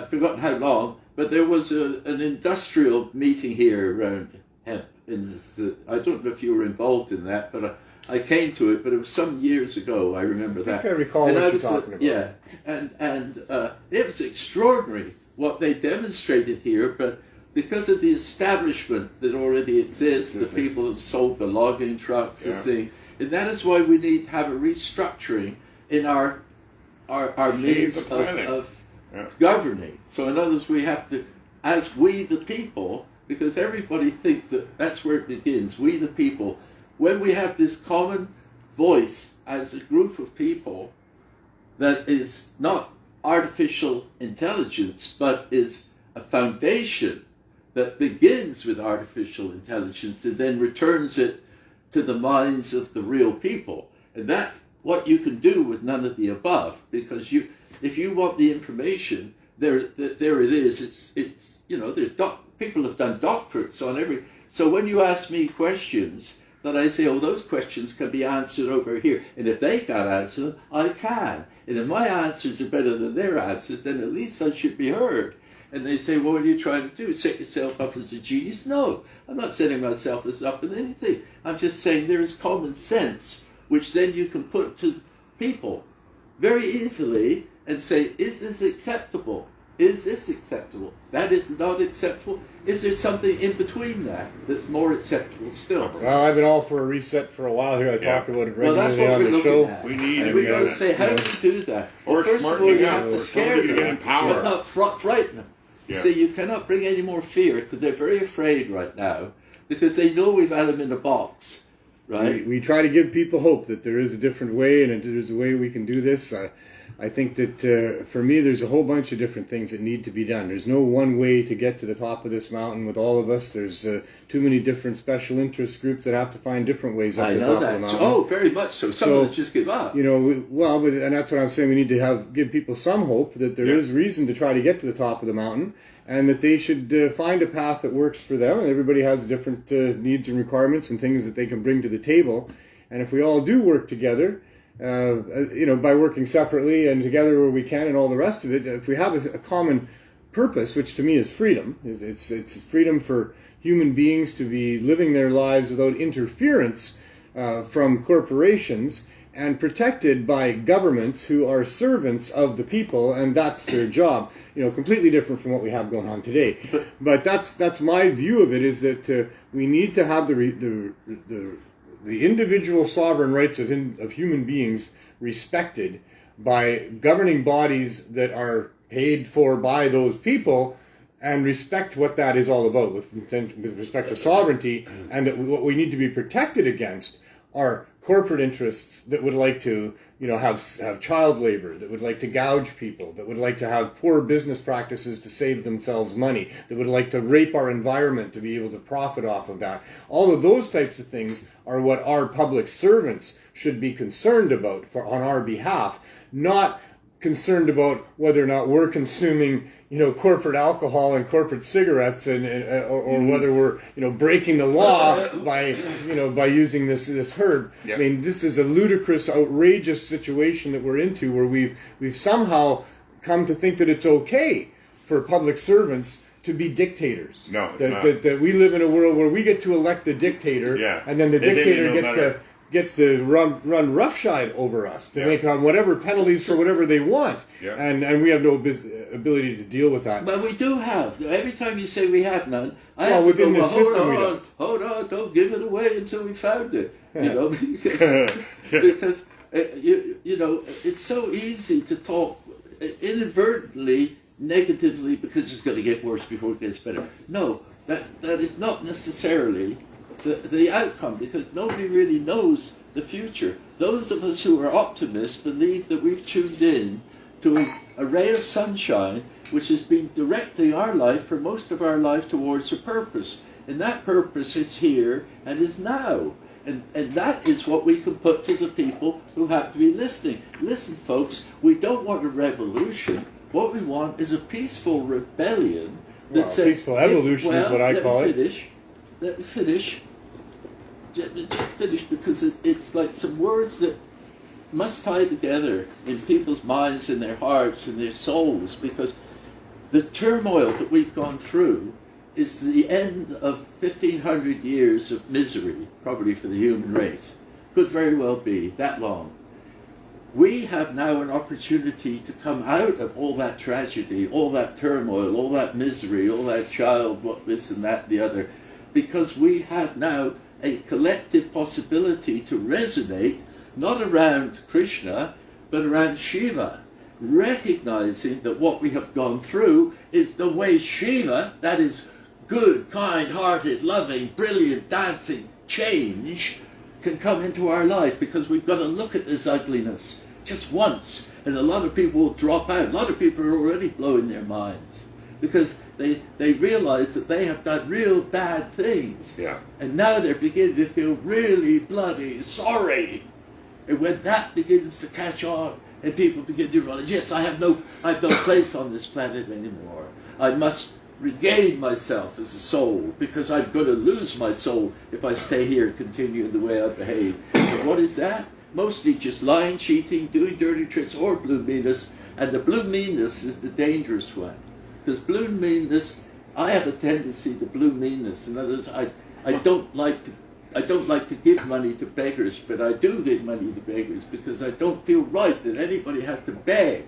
forgotten how long, but there was an industrial meeting here around hemp. I don't know if you were involved in that, but I came to it, but it was some years ago. I remember that. I think I recall what you're talking about. Yeah, and it was extraordinary what they demonstrated here, but because of the establishment that already exists, the people that sold the logging trucks, the thing, and that is why we need to have a restructuring in our means of governing. So in other words, we have to, as we the people, because everybody thinks that that's where it begins, we the people, when we have this common voice as a group of people that is not artificial intelligence, but is a foundation that begins with artificial intelligence and then returns it to the minds of the real people. And that's what you can do with none of the above, because if you want the information, there it is. It's there's people have done doctorates on every. So when you ask me questions, that I say, those questions can be answered over here. And if they can't answer them, I can. And if my answers are better than their answers, then at least I should be heard. And they say, what are you trying to do? Set yourself up as a genius? No, I'm not setting myself as up in anything. I'm just saying there is common sense, which then you can put to people very easily and say, is this acceptable? Is this acceptable? That is not acceptable. Is there something in between that's more acceptable still? Well, I've been all for a reset for a while here. I talked about it that's regularly what on we're the show. looking at. We need and we're going to say, how do we do that? Or First of all, you have to scare them, empower. but not frighten them. Yeah. See, you cannot bring any more fear, because they're very afraid right now, because they know we've had them in a box, right? We try to give people hope that there is a different way, and that there's a way we can do this. I think that for me, there's a whole bunch of different things that need to be done. There's no one way to get to the top of this mountain with all of us. There's too many different special interest groups that have to find different ways up the top of the mountain. Oh, very much so. Some of them just give up. You know, and that's what I'm saying. We need to give people some hope that there is reason to try to get to the top of the mountain, and that they should find a path that works for them. And everybody has different needs and requirements and things that they can bring to the table. And if we all do work together, by working separately and together where we can and all the rest of it, if we have a common purpose, which to me is freedom, it's freedom for human beings to be living their lives without interference from corporations and protected by governments who are servants of the people, and that's their job. Completely different from what we have going on today. But that's my view of it, is that we need to have the individual sovereign rights of human beings respected by governing bodies that are paid for by those people, and respect what that is all about with respect to sovereignty, and that what we need to be protected against are corporate interests that would like to have child labor, that would like to gouge people, that would like to have poor business practices to save themselves money, that would like to rape our environment to be able to profit off of that. All of those types of things are what our public servants should be concerned about on our behalf, not concerned about whether or not we're consuming corporate alcohol and corporate cigarettes, or whether we're breaking the law by using this herb. Yep. I mean, this is a ludicrous, outrageous situation that we're into, where we've somehow come to think that it's okay for public servants to be dictators. No, it's not. That we live in a world where we get to elect the dictator, and then the dictator gets to run roughshod over us to make on whatever penalties for whatever they want, and we have no ability to deal with that. But we do have. Every time you say we have none, I have within to go, the system we don't. Hold on, don't give it away until we found it. Because it's so easy to talk inadvertently negatively because it's going to get worse before it gets better. No, that is not necessarily the outcome, because nobody really knows the future. Those of us who are optimists believe that we've tuned in to a ray of sunshine which has been directing our life for most of our life towards a purpose. And that purpose is here and is now. And that is what we can put to the people who have to be listening. Listen, folks, we don't want a revolution. What we want is a peaceful rebellion that says... Peaceful evolution is what I call it. Let me finish. Just finish, because it's like some words that must tie together in people's minds and their hearts and their souls, because the turmoil that we've gone through is the end of 1,500 years of misery, probably for the human race. Could very well be that long. We have now an opportunity to come out of all that tragedy, all that turmoil, all that misery, all that child, what this and that and the other, because we have now a collective possibility to resonate, not around Krishna, but around Shiva, recognizing that what we have gone through is the way Shiva, that is good, kind-hearted, loving, brilliant, dancing, change, can come into our life, because we've got to look at this ugliness just once, and a lot of people will drop out. A lot of people are already blowing their minds, because they realize that they have done real bad things. Yeah. And now they're beginning to feel really bloody sorry. And when that begins to catch on, and people begin to realize, yes, I have no place on this planet anymore. I must regain myself as a soul, because I'm going to lose my soul if I stay here and continue the way I behave. But what is that? Mostly just lying, cheating, doing dirty tricks, or blue meanness. And the blue meanness is the dangerous one. Because blue meanness, I have a tendency to blue meanness. In other words, I don't like to give money to beggars, but I do give money to beggars because I don't feel right that anybody has to beg.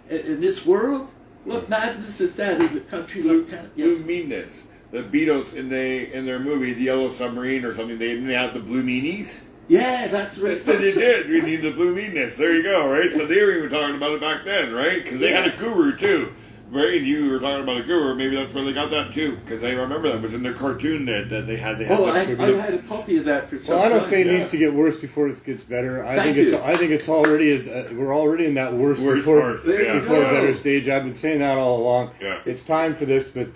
In this world, what madness is that in a country like Canada? Blue meanness. The Beatles in their movie, The Yellow Submarine or something, they didn't have the blue meanies. Yeah, that's right. They did. We need the blue meanness. There you go, right? So they were even talking about it back then, right? Because they had a guru too. Ray and you were talking about a guru. Maybe that's where they got that too, because I remember that was in their cartoon that they had. I had a copy of that for some Well, I don't time. say it needs to get worse before it gets better. I Thank think you. it's already we're already in that worst Worst before part. Yeah. better stage. I've been saying that all along. Yeah. It's time for this, but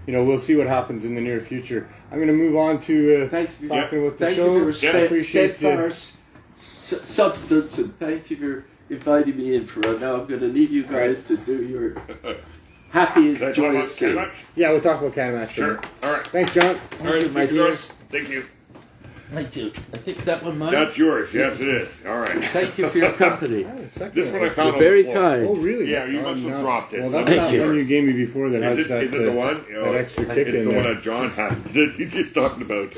we'll see what happens in the near future. I'm going to move on to talking about the thank show. you for your Appreciate steadfast substance, and thank you for inviting me in for it. Now I'm going to leave you guys to do your happy Can I and talk about joyous thing. CannaMatch? Yeah, we'll talk about CannaMatch. Sure. All right. Thanks, John. All right, my thank you, dears. Thank you. Thank you. I think that one mine. That's yours. Yes, it is. All right. Thank you for your company. This one I found You're on very the floor. kind. Oh, really? Yeah, you must have dropped it. Well, So that's that's not yours. one you gave me before that has Is that, it the one? that extra kick It's in the there. one that John had that he's just talking about.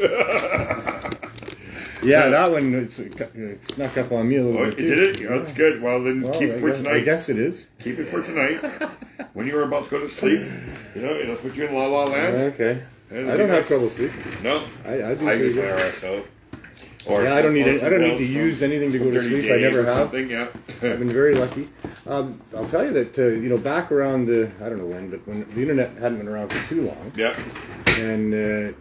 Yeah, that one it snuck up on me a little Oh, bit it too. did it? Yeah, that's good. Well, then Well, keep it for I tonight. guess it is. Keep it for tonight. When you're about to go to sleep, it'll put you in la la land. Okay. And I don't have trouble sleeping. No, I do I pretty use my good. RSO. Or Yeah, I don't need some- it. I don't need to pills use from anything to go to 30 sleep. I days never or have. something. Yeah. I've been very lucky. I'll tell you that back around I don't know when, but when the internet hadn't been around for too long, Yeah. and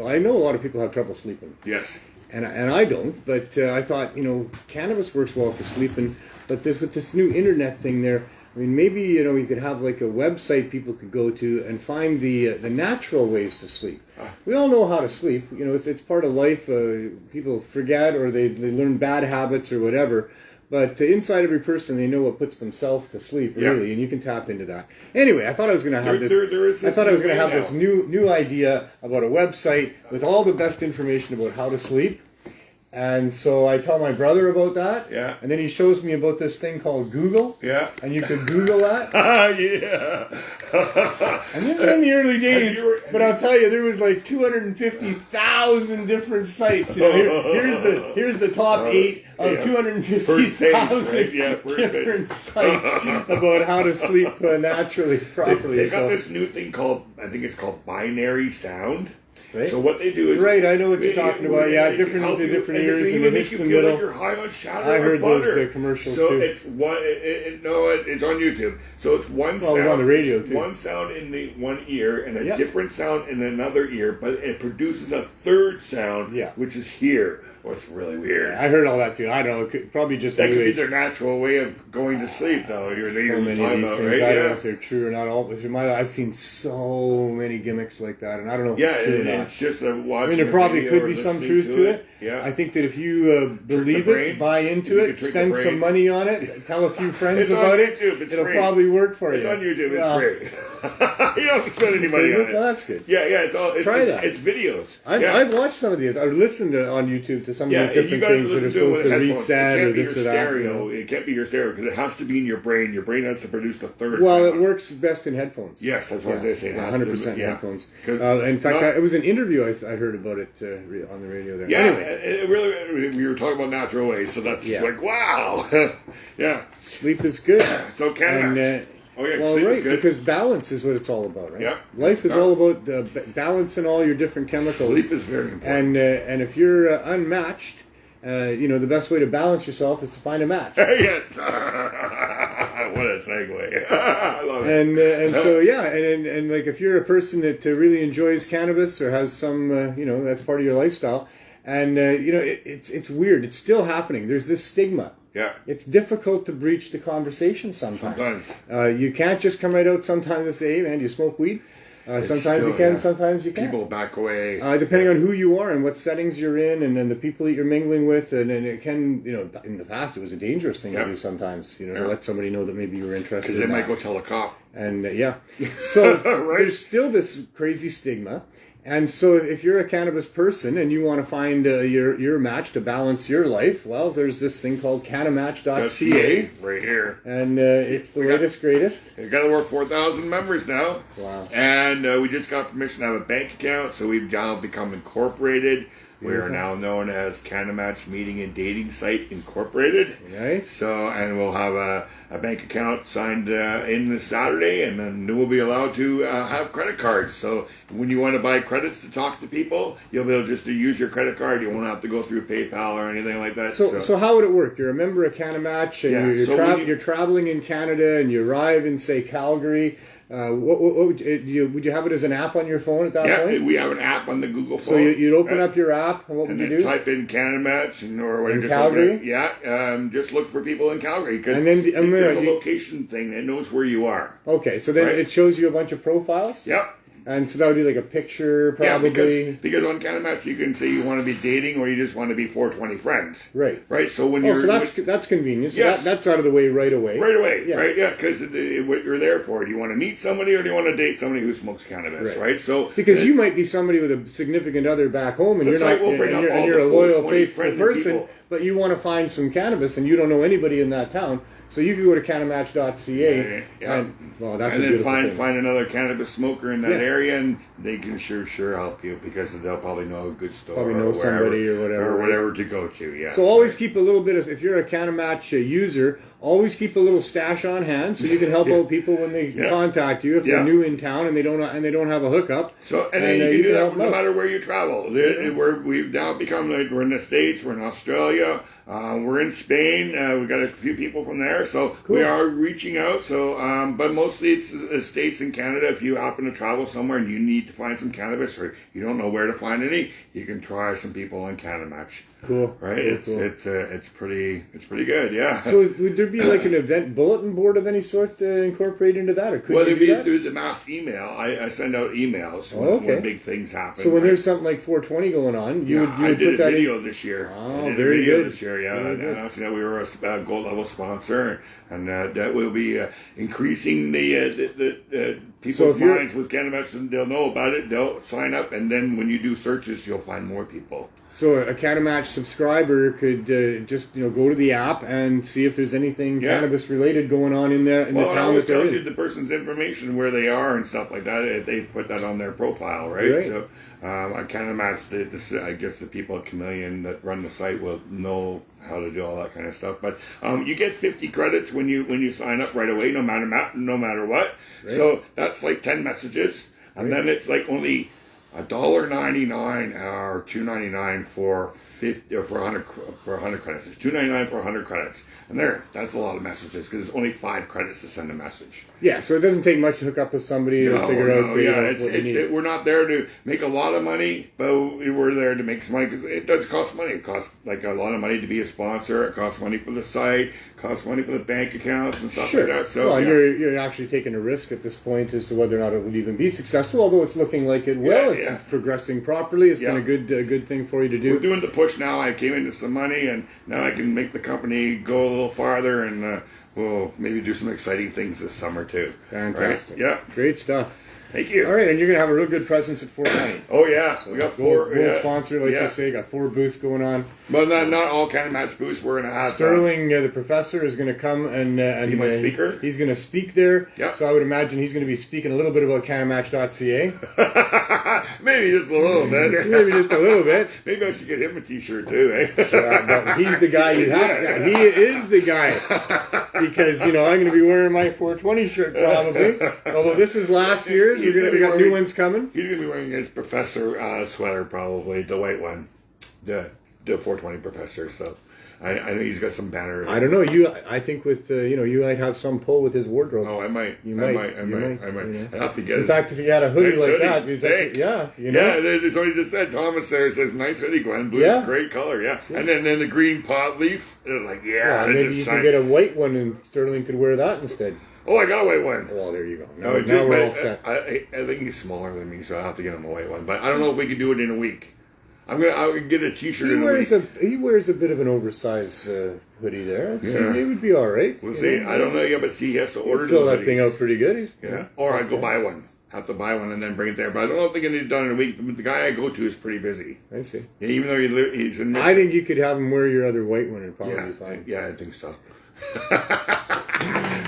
I know a lot of people have trouble sleeping, Yes. and I don't. But I thought cannabis works well for sleeping, but with this new internet thing there. I mean, maybe you could have like a website people could go to and find the natural ways to sleep. We all know how to sleep. It's part of life. People forget or they learn bad habits or whatever. But inside every person, they know what puts themselves to sleep, really, Yeah. and you can tap into that. Anyway, I thought I was going to have There is I thought I was this going to have new this new idea about a website with all the best information about how to sleep. And so I tell my brother about that. Yeah. And then he shows me about this thing called Google. Yeah. And you could Google that. Yeah. And this is in the early days, you were- but I'll tell you, there was like 250,000 different sites. Here's the top 8 of Yeah. 250,000 right? Yeah, first page. different sites about how to sleep naturally, properly. They got this new thing called, I think it's called binary sound. Right? So what they do is Right, I know what you're talking about. Yeah, it can different help into you, different and ears, it and can it make hits you the feel middle. like you're high on shadow I or heard butter. those commercials so too. it's one. It's on YouTube. So it's one Well, sound. it's on the radio, too. One sound in the one ear and a Yeah. different sound in another ear, but it produces a third sound, Yeah. which is here. Well, it's really weird. I heard all that too. I don't know. Probably just That new could be age. their natural way of going to sleep, though. You're So many of these things. right? I don't know Yeah. if they're true or not. I've seen so many gimmicks like that, and I don't know if Yeah, it's true or not. it's just a watching. I mean, there a probably video could or be some listening truth to it. Yeah. I think that if you believe brain. it, buy into You it, can trick spend the some brain. money on it, tell a few friends It's on about it, YouTube. It's it'll free. probably work for It's you. on YouTube. It's Well, free. You don't have to spend any money on it. Well, that's good. Yeah, it's all. It's, Try it's, that. It's videos. I've watched some of these. I've listened on YouTube to some of Yeah, these you different got to things that are listen to it with supposed to headphones. reset It or can't be this your or that. stereo. It can't be your stereo because it has to be in your brain. Your brain has to produce the third. Well, sound. it works best in headphones. Yes, that's what they say. It has 100% to- yeah. headphones. 'Cause In fact, not- it was an interview I heard about it on the radio there. Yeah, Anyway, it really. We were talking about natural ways, so that's just Yeah. like wow. Yeah. sleep is good. So CannaMatch. And, Oh yeah, well, sleep right, is good. because balance is what it's all about, right? Yeah. Life is Yeah. all about balancing all your different chemicals. Sleep is very important. And if you're unmatched, the best way to balance yourself is to find a match. Yes. What a segue. I love it. And so yeah, and like if you're a person that really enjoys cannabis or has some that's part of your lifestyle, and it's weird. It's still happening. There's this stigma. Yeah. It's difficult to breach the conversation sometimes. Sometimes. You can't just come right out sometimes and say, hey man, do you smoke weed? Sometimes still, you can, yeah. sometimes you can't. People back away. Depending on who you are and what settings you're in and then the people that you're mingling with. And it can, in the past it was a dangerous thing Yeah. to do sometimes, to Yeah. let somebody know that maybe you were interested Because they in might that. go tell a cop. And yeah, so Right. there's still this crazy stigma. And so if you're a cannabis person and you want to find your match to balance your life, well, there's this thing called CannaMatch.ca. Right here. And it's the latest, greatest. We've got over 4,000 members now. Wow. And we just got permission to have a bank account, so we've now become incorporated. We are now known as CannaMatch Meeting and Dating Site Incorporated. Nice. So, and we'll have a bank account signed in this Saturday, and then we'll be allowed to have credit cards. So when you want to buy credits to talk to people, you'll be able just to use your credit card. You won't have to go through PayPal or anything like that. So how would it work? You're a member of CannaMatch, and Yeah, you're, so when you- you're traveling in Canada, and you arrive in, say, Calgary. What would you have it as an app on your phone at that point? Yeah, we have an app on the Google phone. So you'd open up your app, and what would you do? Type in CannaMatch or whatever. In Calgary? Just look for people in Calgary because there's a location thing that knows where you are. Okay, so then it shows you a bunch of profiles? Yep. And so that would be like a picture, probably. Yeah, because on CannaMatch you can say you want to be dating or you just want to be 420 friends. Right. Right. So when you're that's convenient. So yes. that's out of the way right away. Right away. Yeah. Right. Yeah. Because what you're there for? Do you want to meet somebody or do you want to date somebody who smokes cannabis? Right. So because you might be somebody with a significant other back home and you're not, and you're a loyal, faithful person, people. But you want to find some cannabis and you don't know anybody in that town. So you can go to CannaMatch.ca and then find another cannabis smoker in that area, and they can sure help you because they'll probably know a good store, probably know somebody or whatever to go to. Yes. So always keep a little bit of, if you're a CannaMatch user, always keep a little stash on hand so you can help out people when they contact you if they're new in town and they don't have a hookup. So and then you can do that no matter where you travel. We've now become we're in the States, we're in Australia. We're in Spain. We've got a few people from there, so we are reaching out. So, but mostly it's the States and Canada. If you happen to travel somewhere and you need to find some cannabis, or you don't know where to find any, you can try some people on CannaMatch. Cool. Right? Cool. It's pretty good. Yeah. So would there be like an event bulletin board of any sort to incorporate into that, or could it'd be through the mass email. I send out emails when big things happen. So when there's something like 420 going on, you would I did put a video this year. Oh, very good. This year, announcing that we were a gold level sponsor, and that will be increasing the people's minds with cannabis, and they'll know about it. They'll sign up, and then when you do searches, you'll find more people. So a CannaMatch subscriber could just go to the app and see if there's anything cannabis related going on in the town that they're in. Tells you the person's information, where they are, and stuff like that. If they put that on their profile, right? So on CannaMatch, I guess the people at Chameleon that run the site will know how to do all that kind of stuff. But you get 50 credits when you sign up right away, no matter what. Right. So that's like 10 messages, and then it's like only $1.99 or $2.99 for 50 or for 100 credits. It's $2.99 for 100 credits, and that's a lot of messages because it's only 5 credits to send a message. Yeah, so it doesn't take much to hook up with somebody to figure out. What you need. We're not there to make a lot of money, but we're there to make some money because it does cost money. It costs like a lot of money to be a sponsor. It costs money for the site. It costs money for the bank accounts and stuff like that. So you're actually taking a risk at this point as to whether or not it will even be successful. Although it's looking like it will. It's progressing properly. It's been a good thing for you to do. We're doing the push now. I came into some money, and now I can make the company go a little farther, and we'll maybe do some exciting things this summer too. Fantastic. Right? Yeah. Great stuff. Thank you. All right, and you're going to have a real good presence at 420. Oh, yeah. So we got 4. Gold sponsor, like you say, got 4 booths going on. Well, not all CannaMatch booths. We're going to have... Sterling, the professor, is going to come and be my speaker. He's going to speak there. Yep. So I would imagine he's going to be speaking a little bit about CannaMatch.ca. Maybe just a little bit. Maybe just a little bit. Maybe I should get him a t-shirt too, eh? He's the guy you have. Yeah, he is the guy. Because, I'm going to be wearing my 420 shirt probably. Although this is last year's. We got new ones coming. He's going to be wearing his professor sweater probably, the white one. The 420 professor, so... I know he's got some banners. I don't know. I think with you might have some pull with his wardrobe. Oh, I might. I might. I'd have to get. In fact, if you had a hoodie like that, it's what he just said. Thomas there, it says nice hoodie, Glenn. Blue is great color. Yeah, and then the green pot leaf is like maybe you could get a white one, and Sterling could wear that instead. Oh, I got a white one. Well, there you go. Now we're all set. I think he's smaller than me, so I'll have to get him a white one. But I don't know if we could do it in a week. I'll get a t-shirt in a week. He wears a bit of an oversized hoodie there. So it would be all right. We'll see. I don't know yet, but he has to order fill that thing out pretty good. Or I'd go buy one. Have to buy one and then bring it there. But I don't know if they can get it done in a week. The guy I go to is pretty busy. I see. Yeah, even though he's in I think you could have him wear your other white one and probably be fine. Yeah, I think so.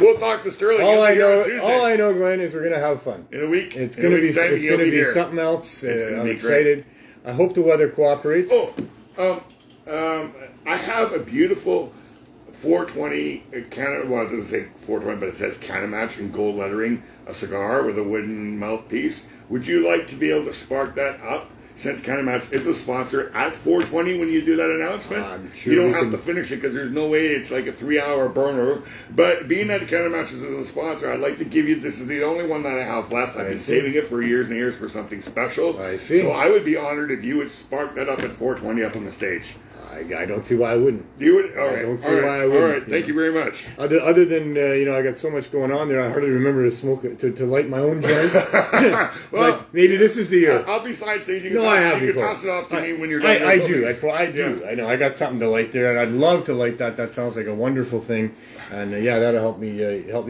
We'll talk to Sterling. All I know, Glenn, is we're going to have fun. In a week? It's going to be something else. I'm excited. Great. I hope the weather cooperates. I have a beautiful 420 Canada. Well, it doesn't say 420, but it says CannaMatch in gold lettering. A cigar with a wooden mouthpiece. Would you like to be able to spark that up since CannaMatch is a sponsor at 420 when you do that announcement, I'm sure you don't we have can- to finish it because there's no way it's like a 3-hour burner. But being that CannaMatch is a sponsor, I'd like to give you, this is the only one that I have left. I've been saving it for years and years for something special. I see. So I would be honored if you would spark that up at 420 up on the stage. I don't see why I wouldn't. You would? All right. I don't see all right. why I wouldn't. All right. Thank you very much. Other than, I got so much going on there, I hardly remember to smoke, to light my own joint. Well, but maybe this is the year. I'll be side stage. You No, I have you can before. pass it off to me when you're done. I or do. something. I do. Yeah. I know. I got something to light there, and I'd love to light that. That sounds like a wonderful thing. And that'll help me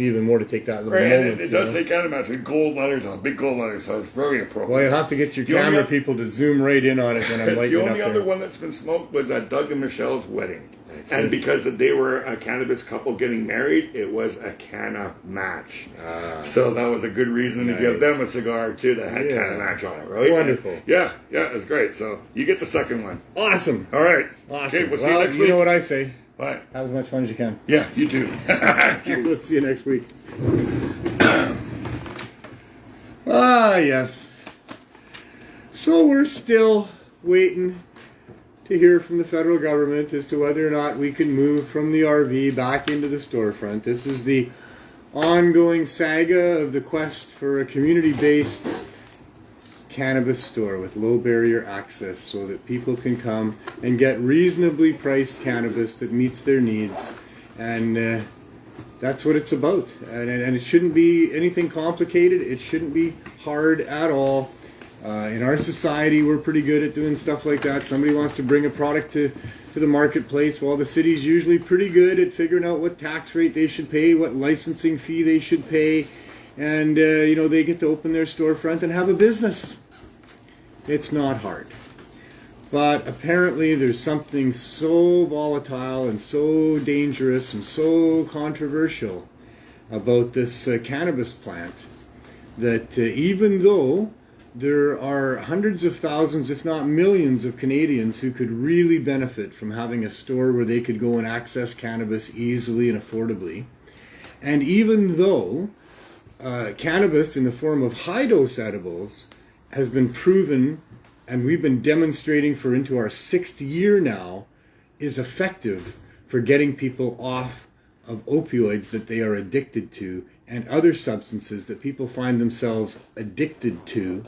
even more to take that little Right, moment. and it does say CannaMatch with gold letters on, big gold letters, so it's very appropriate. Well, you'll have to get your The only camera oth- people to zoom right in on it when I'm lighting The it up only there. other one that's been smoked was at Doug and Michelle's wedding. see. And because they were a cannabis couple getting married, it was a CannaMatch. So that was a good reason to give them a cigar, too, that had CannaMatch on it, right? Wonderful. Yeah, it's great. So you get the second one. Awesome. All right. Awesome. Okay, we'll see well, you next you week. know what I say. Bye. Have as much fun as you can. Yeah, you too. Cheers. Let's see you next week. Yes. So we're still waiting to hear from the federal government as to whether or not we can move from the RV back into the storefront. This is the ongoing saga of the quest for a community-based cannabis store with low barrier access so that people can come and get reasonably priced cannabis that meets their needs. And that's what it's about. And it shouldn't be anything complicated. It shouldn't be hard at all. In our society, we're pretty good at doing stuff like that. Somebody wants to bring a product to the marketplace. Well, the city's usually pretty good at figuring out what tax rate they should pay, what licensing fee they should pay, and they get to open their storefront and have a business. It's not hard. But apparently there's something so volatile and so dangerous and so controversial about this cannabis plant that even though there are hundreds of thousands, if not millions, of Canadians who could really benefit from having a store where they could go and access cannabis easily and affordably, and even though cannabis in the form of high-dose edibles has been proven, and we've been demonstrating for into our 6th year now, is effective for getting people off of opioids that they are addicted to and other substances that people find themselves addicted to.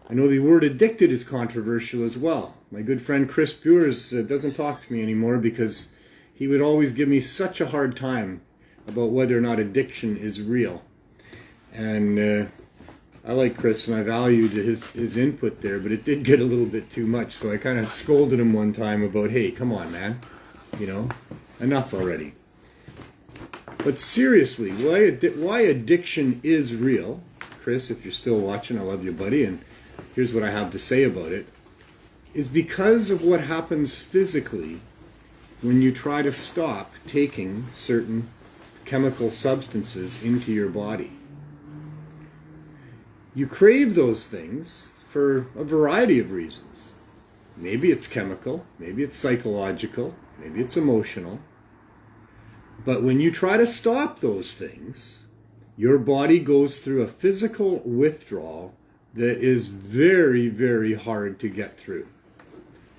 I know the word addicted is controversial as well. My good friend Chris Bures doesn't talk to me anymore because he would always give me such a hard time about whether or not addiction is real. And I like Chris and I valued his input there, but it did get a little bit too much. So I kind of scolded him one time about, hey, come on, man. Enough already. But seriously, why addiction is real, Chris, if you're still watching, I love you, buddy, and here's what I have to say about it, is because of what happens physically when you try to stop taking certain chemical substances into your body. You crave those things for a variety of reasons. Maybe it's chemical, maybe it's psychological, maybe it's emotional. But when you try to stop those things, your body goes through a physical withdrawal that is very, very hard to get through.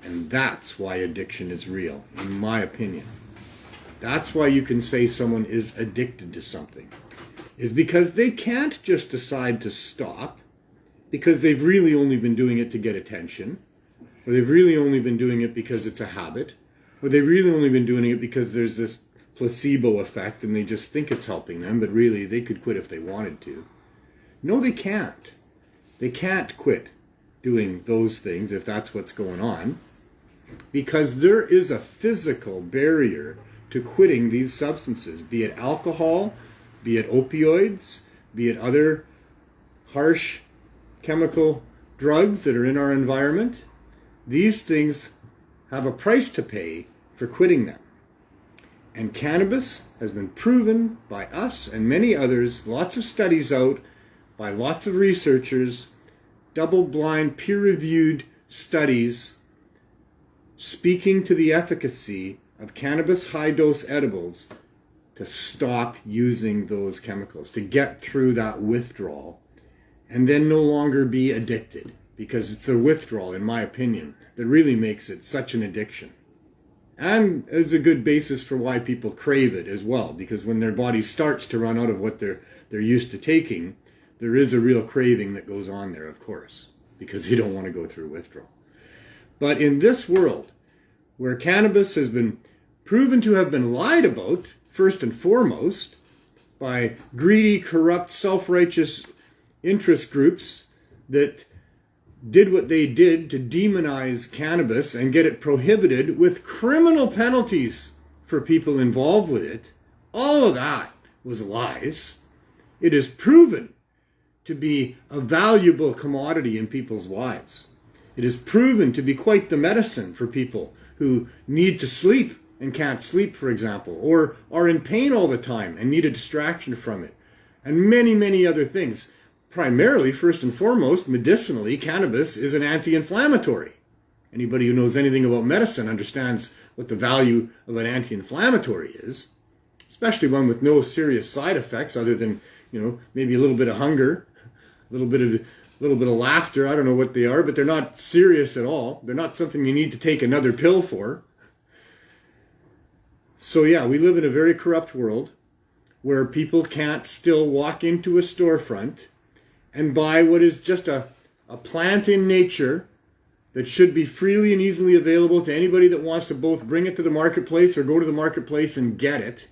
And that's why addiction is real, in my opinion. That's why you can say someone is addicted to something. Is because they can't just decide to stop because they've really only been doing it to get attention, or they've really only been doing it because it's a habit, or they've really only been doing it because there's this placebo effect and they just think it's helping them, but really they could quit if they wanted to. No, they can't. They can't quit doing those things if that's what's going on, because there is a physical barrier to quitting these substances, be it alcohol, be it opioids, be it other harsh chemical drugs that are in our environment. These things have a price to pay for quitting them. And cannabis has been proven by us and many others, lots of studies out by lots of researchers, double-blind, peer-reviewed studies speaking to the efficacy of cannabis high-dose edibles to stop using those chemicals, to get through that withdrawal, and then no longer be addicted. because it's the withdrawal, in my opinion, that really makes it such an addiction. And is a good basis for why people crave it as well, because when their body starts to run out of what they're used to taking, there is a real craving that goes on there, of course, because you don't want to go through withdrawal. But in this world, where cannabis has been proven to have been lied about, first and foremost, by greedy, corrupt, self-righteous interest groups that did what they did to demonize cannabis and get it prohibited with criminal penalties for people involved with it, all of that was lies. It is proven to be a valuable commodity in people's lives. It is proven to be quite the medicine for people who need to sleep and can't sleep, for example, or are in pain all the time and need a distraction from it, and many, many other things. Primarily, first and foremost, medicinally, cannabis is an anti-inflammatory. Anybody who knows anything about medicine understands what the value of an anti-inflammatory is, especially one with no serious side effects other than, maybe a little bit of hunger, a little bit of laughter. I don't know what they are, but they're not serious at all. They're not something you need to take another pill for. So yeah, we live in a very corrupt world where people can't still walk into a storefront and buy what is just a plant in nature that should be freely and easily available to anybody that wants to both bring it to the marketplace or go to the marketplace and get it.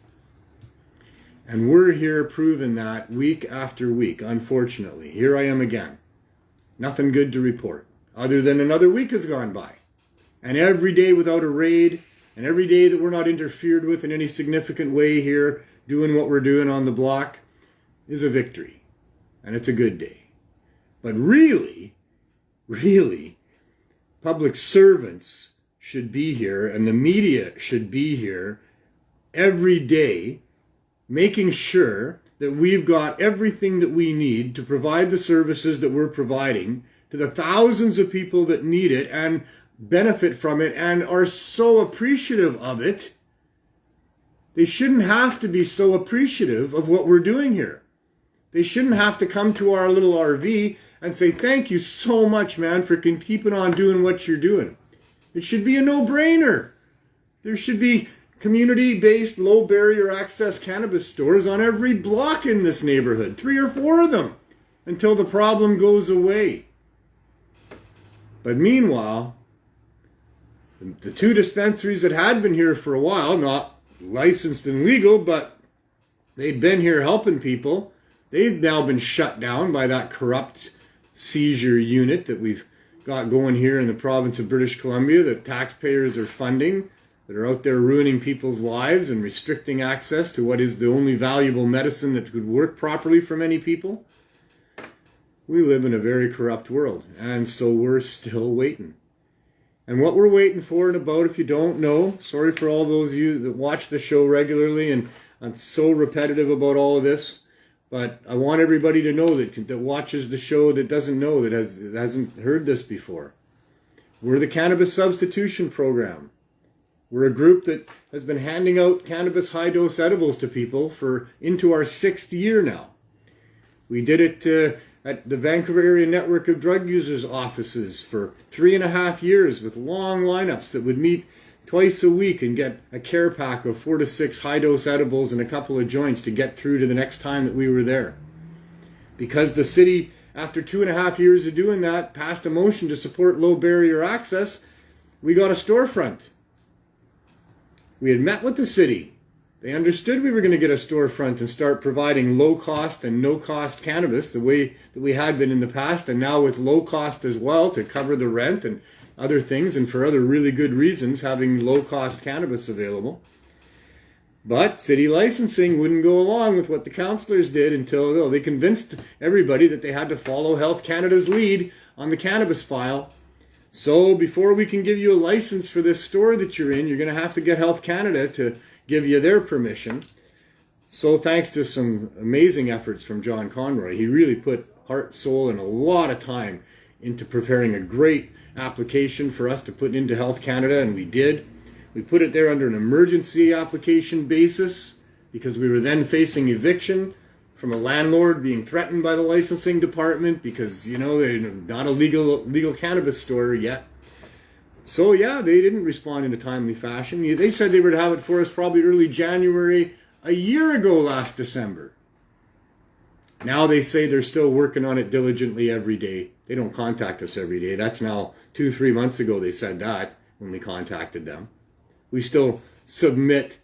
And we're here proving that week after week, unfortunately. Here I am again. Nothing good to report, other than another week has gone by. And every day without a raid, and every day that we're not interfered with in any significant way here, doing what we're doing on the block, is a victory. And it's a good day. But really, public servants should be here, and the media should be here every day, making sure that we've got everything that we need to provide the services that we're providing to the thousands of people that need it and benefit from it and are so appreciative of it. They shouldn't have to be so appreciative of what we're doing here. They shouldn't have to come to our little RV and say, thank you so much, man, for keeping on doing what you're doing. It should be a no-brainer. There should be community-based, low-barrier access cannabis stores on every block in this neighborhood, 3 or 4 of them, until the problem goes away. But meanwhile, the 2 dispensaries that had been here for a while, not licensed and legal, but they'd been here helping people, they've now been shut down by that corrupt seizure unit that we've got going here in the province of British Columbia that taxpayers are funding, that are out there ruining people's lives and restricting access to what is the only valuable medicine that could work properly for many people. We live in a very corrupt world, and so we're still waiting. And what we're waiting for and about, if you don't know, sorry for all those of you that watch the show regularly, and I'm so repetitive about all of this, but I want everybody to know that watches the show that doesn't know, that hasn't heard this before. We're the Cannabis Substitution Program. We're a group that has been handing out cannabis high-dose edibles to people for into our 6th year now. We did it at the Vancouver area network of drug users offices for 3.5 years with long lineups that would meet twice a week and get a care pack of 4 to 6 high-dose edibles and a couple of joints to get through to the next time that we were there. Because the city, after 2.5 years of doing that, passed a motion to support low-barrier access, we got a storefront. We had met with the city. They understood we were going to get a storefront and start providing low-cost and no-cost cannabis the way that we had been in the past, and now with low-cost as well to cover the rent and other things, and for other really good reasons, having low-cost cannabis available. But city licensing wouldn't go along with what the councillors did until they convinced everybody that they had to follow Health Canada's lead on the cannabis file. So before we can give you a license for this store that you're in, you're going to have to get Health Canada to give you their permission. So thanks to some amazing efforts from John Conroy, he really put heart, soul, and a lot of time into preparing a great application for us to put into Health Canada, and we did. We put it there under an emergency application basis because we were then facing eviction from a landlord being threatened by the licensing department because, they're not a legal cannabis store yet. So yeah, they didn't respond in a timely fashion. They said they would have it for us probably early January a year ago last December. Now they say they're still working on it diligently every day. They don't contact us every day. That's now 2-3 months ago they said that when we contacted them. We still submit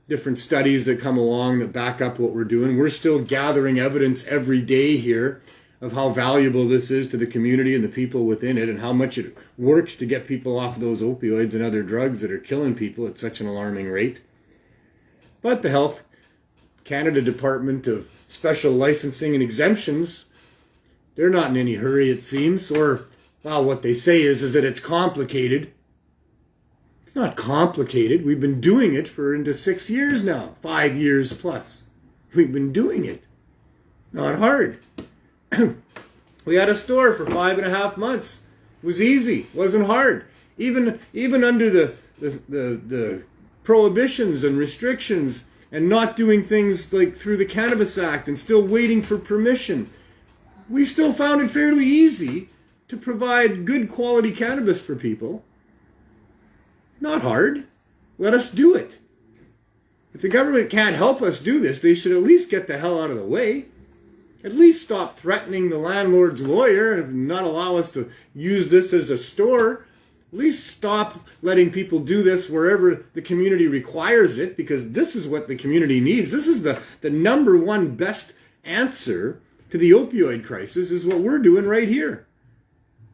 different studies that come along that back up what we're doing. We're still gathering evidence every day here of how valuable this is to the community and the people within it and how much it works to get people off of those opioids and other drugs that are killing people at such an alarming rate. But the Health Canada Department of Special Licensing and Exemptions, they're not in any hurry, it seems. Or, well, what they say is that it's complicated. It's not complicated. We've been doing it for into 6 years now, 5 years plus. We've been doing it. It's not hard. We had a store for 5.5 months. It was easy. It wasn't hard. Even under the prohibitions and restrictions and not doing things like through the Cannabis Act and still waiting for permission, we still found it fairly easy to provide good quality cannabis for people. It's not hard. Let us do it. If the government can't help us do this, they should at least get the hell out of the way. At least stop threatening the landlord's lawyer and not allow us to use this as a store. At least stop letting people do this wherever the community requires it, because this is what the community needs. This is the number one best answer to the opioid crisis, is what we're doing right here.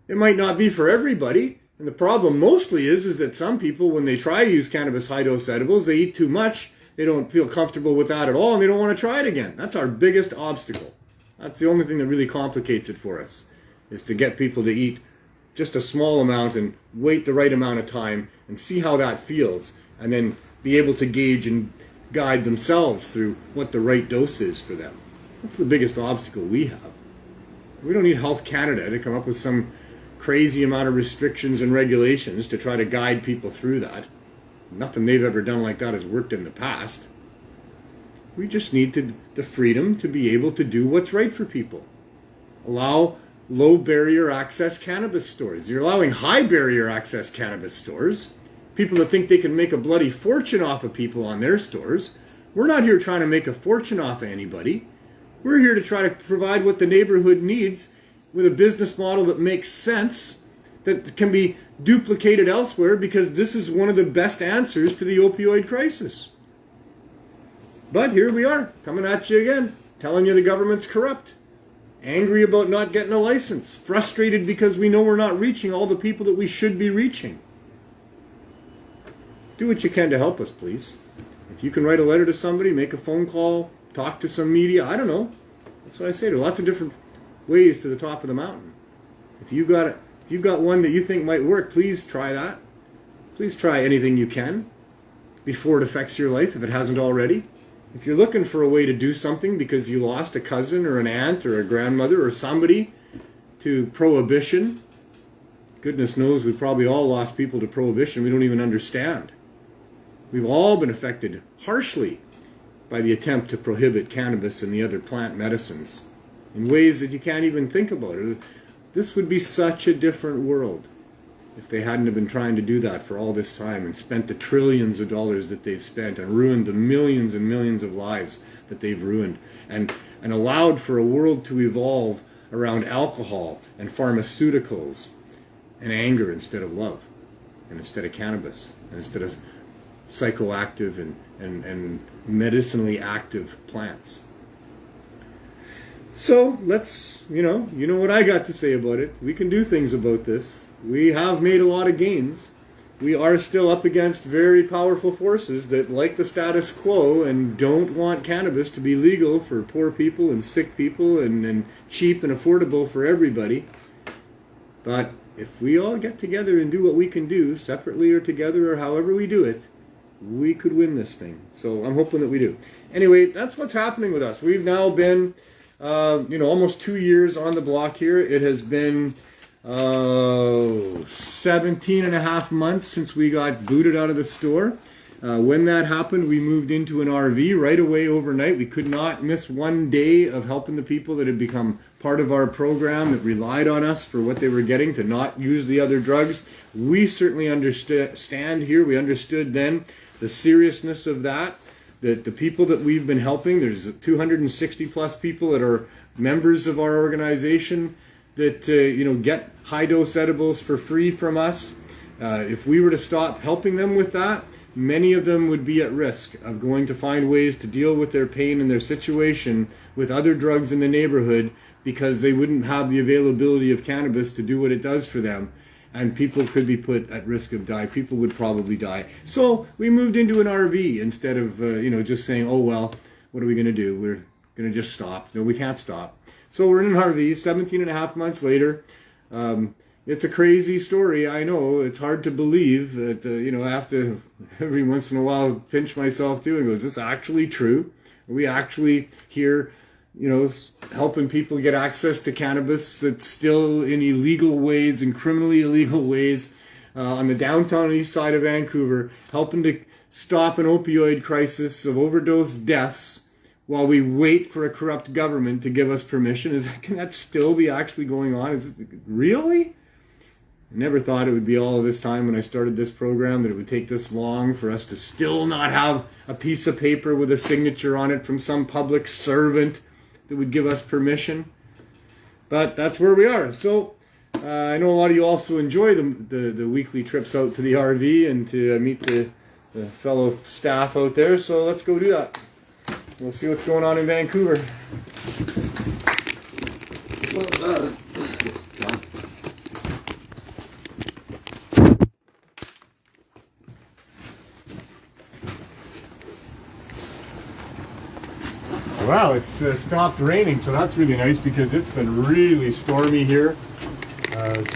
It might not be for everybody, and the problem mostly is that some people, when they try to use cannabis high-dose edibles, they eat too much, they don't feel comfortable with that at all, and they don't want to try it again. That's our biggest obstacle. That's the only thing that really complicates it for us, is to get people to eat just a small amount and wait the right amount of time and see how that feels, and then be able to gauge and guide themselves through what the right dose is for them. That's the biggest obstacle we have. We don't need Health Canada to come up with some crazy amount of restrictions and regulations to try to guide people through that. Nothing they've ever done like that has worked in the past. We just need the freedom to be able to do what's right for people. Allow low barrier access cannabis stores. You're allowing high barrier access cannabis stores. People that think they can make a bloody fortune off of people on their stores. We're not here trying to make a fortune off of anybody. We're here to try to provide what the neighborhood needs with a business model that makes sense, that can be duplicated elsewhere, because this is one of the best answers to the opioid crisis. But here we are, coming at you again, telling you the government's corrupt, angry about not getting a license, frustrated because we know we're not reaching all the people that we should be reaching. Do what you can to help us, please. If you can write a letter to somebody, make a phone call, talk to some media, I don't know. That's what I say. There are lots of different ways to the top of the mountain. If you've got one that you think might work, please try that. Please try anything you can before it affects your life, if it hasn't already. If you're looking for a way to do something because you lost a cousin or an aunt or a grandmother or somebody to prohibition, goodness knows we've probably all lost people to prohibition we don't even understand. We've all been affected harshly by the attempt to prohibit cannabis and the other plant medicines in ways that you can't even think about it. This would be such a different world if they hadn't have been trying to do that for all this time and spent the trillions of dollars that they've spent and ruined the millions and millions of lives that they've ruined, and allowed for a world to evolve around alcohol and pharmaceuticals and anger instead of love, and instead of cannabis, and instead of psychoactive and medicinally active plants. So let's, you know what I got to say about it. We can do things about this. We have made a lot of gains. We are still up against very powerful forces that like the status quo and don't want cannabis to be legal for poor people and sick people and cheap and affordable for everybody. But if we all get together and do what we can do, separately or together or however we do it, we could win this thing. So I'm hoping that we do. Anyway, that's what's happening with us. We've now been, almost 2 years on the block here. It has been 17 and a half months since we got booted out of the store. When that happened, we moved into an RV right away overnight. We could not miss one day of helping the people that had become part of our program, that relied on us for what they were getting to not use the other drugs. We certainly understand here. We understood then the seriousness of that the people that we've been helping, there's 260 plus people that are members of our organization that get high dose edibles for free from us. If we were to stop helping them with that, many of them would be at risk of going to find ways to deal with their pain and their situation with other drugs in the neighborhood, because they wouldn't have the availability of cannabis to do what it does for them. And people could be put at risk of die. People would probably die. So we moved into an RV instead of, just saying, oh, well, what are we going to do? We're going to just stop. No, we can't stop. So we're in an RV 17 and a half months later. It's a crazy story. I know it's hard to believe that, I have to every once in a while pinch myself too and go, is this actually true? Are we actually here, helping people get access to cannabis that's still in illegal ways and criminally illegal ways on the downtown east side of Vancouver, helping to stop an opioid crisis of overdose deaths while we wait for a corrupt government to give us permission? Can that still be actually going on? Really? I never thought it would be all of this time when I started this program, that it would take this long for us to still not have a piece of paper with a signature on it from some public servant that would give us permission. But that's where we are. So I know a lot of you also enjoy the weekly trips out to the RV and to meet the fellow staff out there. So let's go do that. We'll see what's going on in Vancouver. Wow, it's stopped raining, so that's really nice because it's been really stormy here.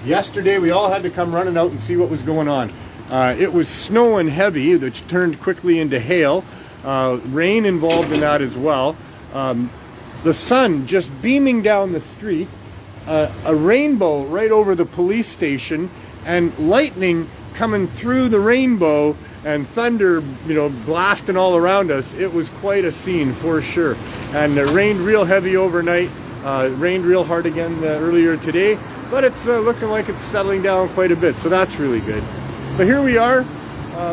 Yesterday we all had to come running out and see what was going on. It was snowing heavy, which turned quickly into hail. Rain involved in that as well. The sun just beaming down the street, a rainbow right over the police station, and lightning coming through the rainbow, and thunder, blasting all around us. It was quite a scene for sure. And it rained real heavy overnight. It rained real hard again earlier today, but it's looking like it's settling down quite a bit, so that's really good. So here we are.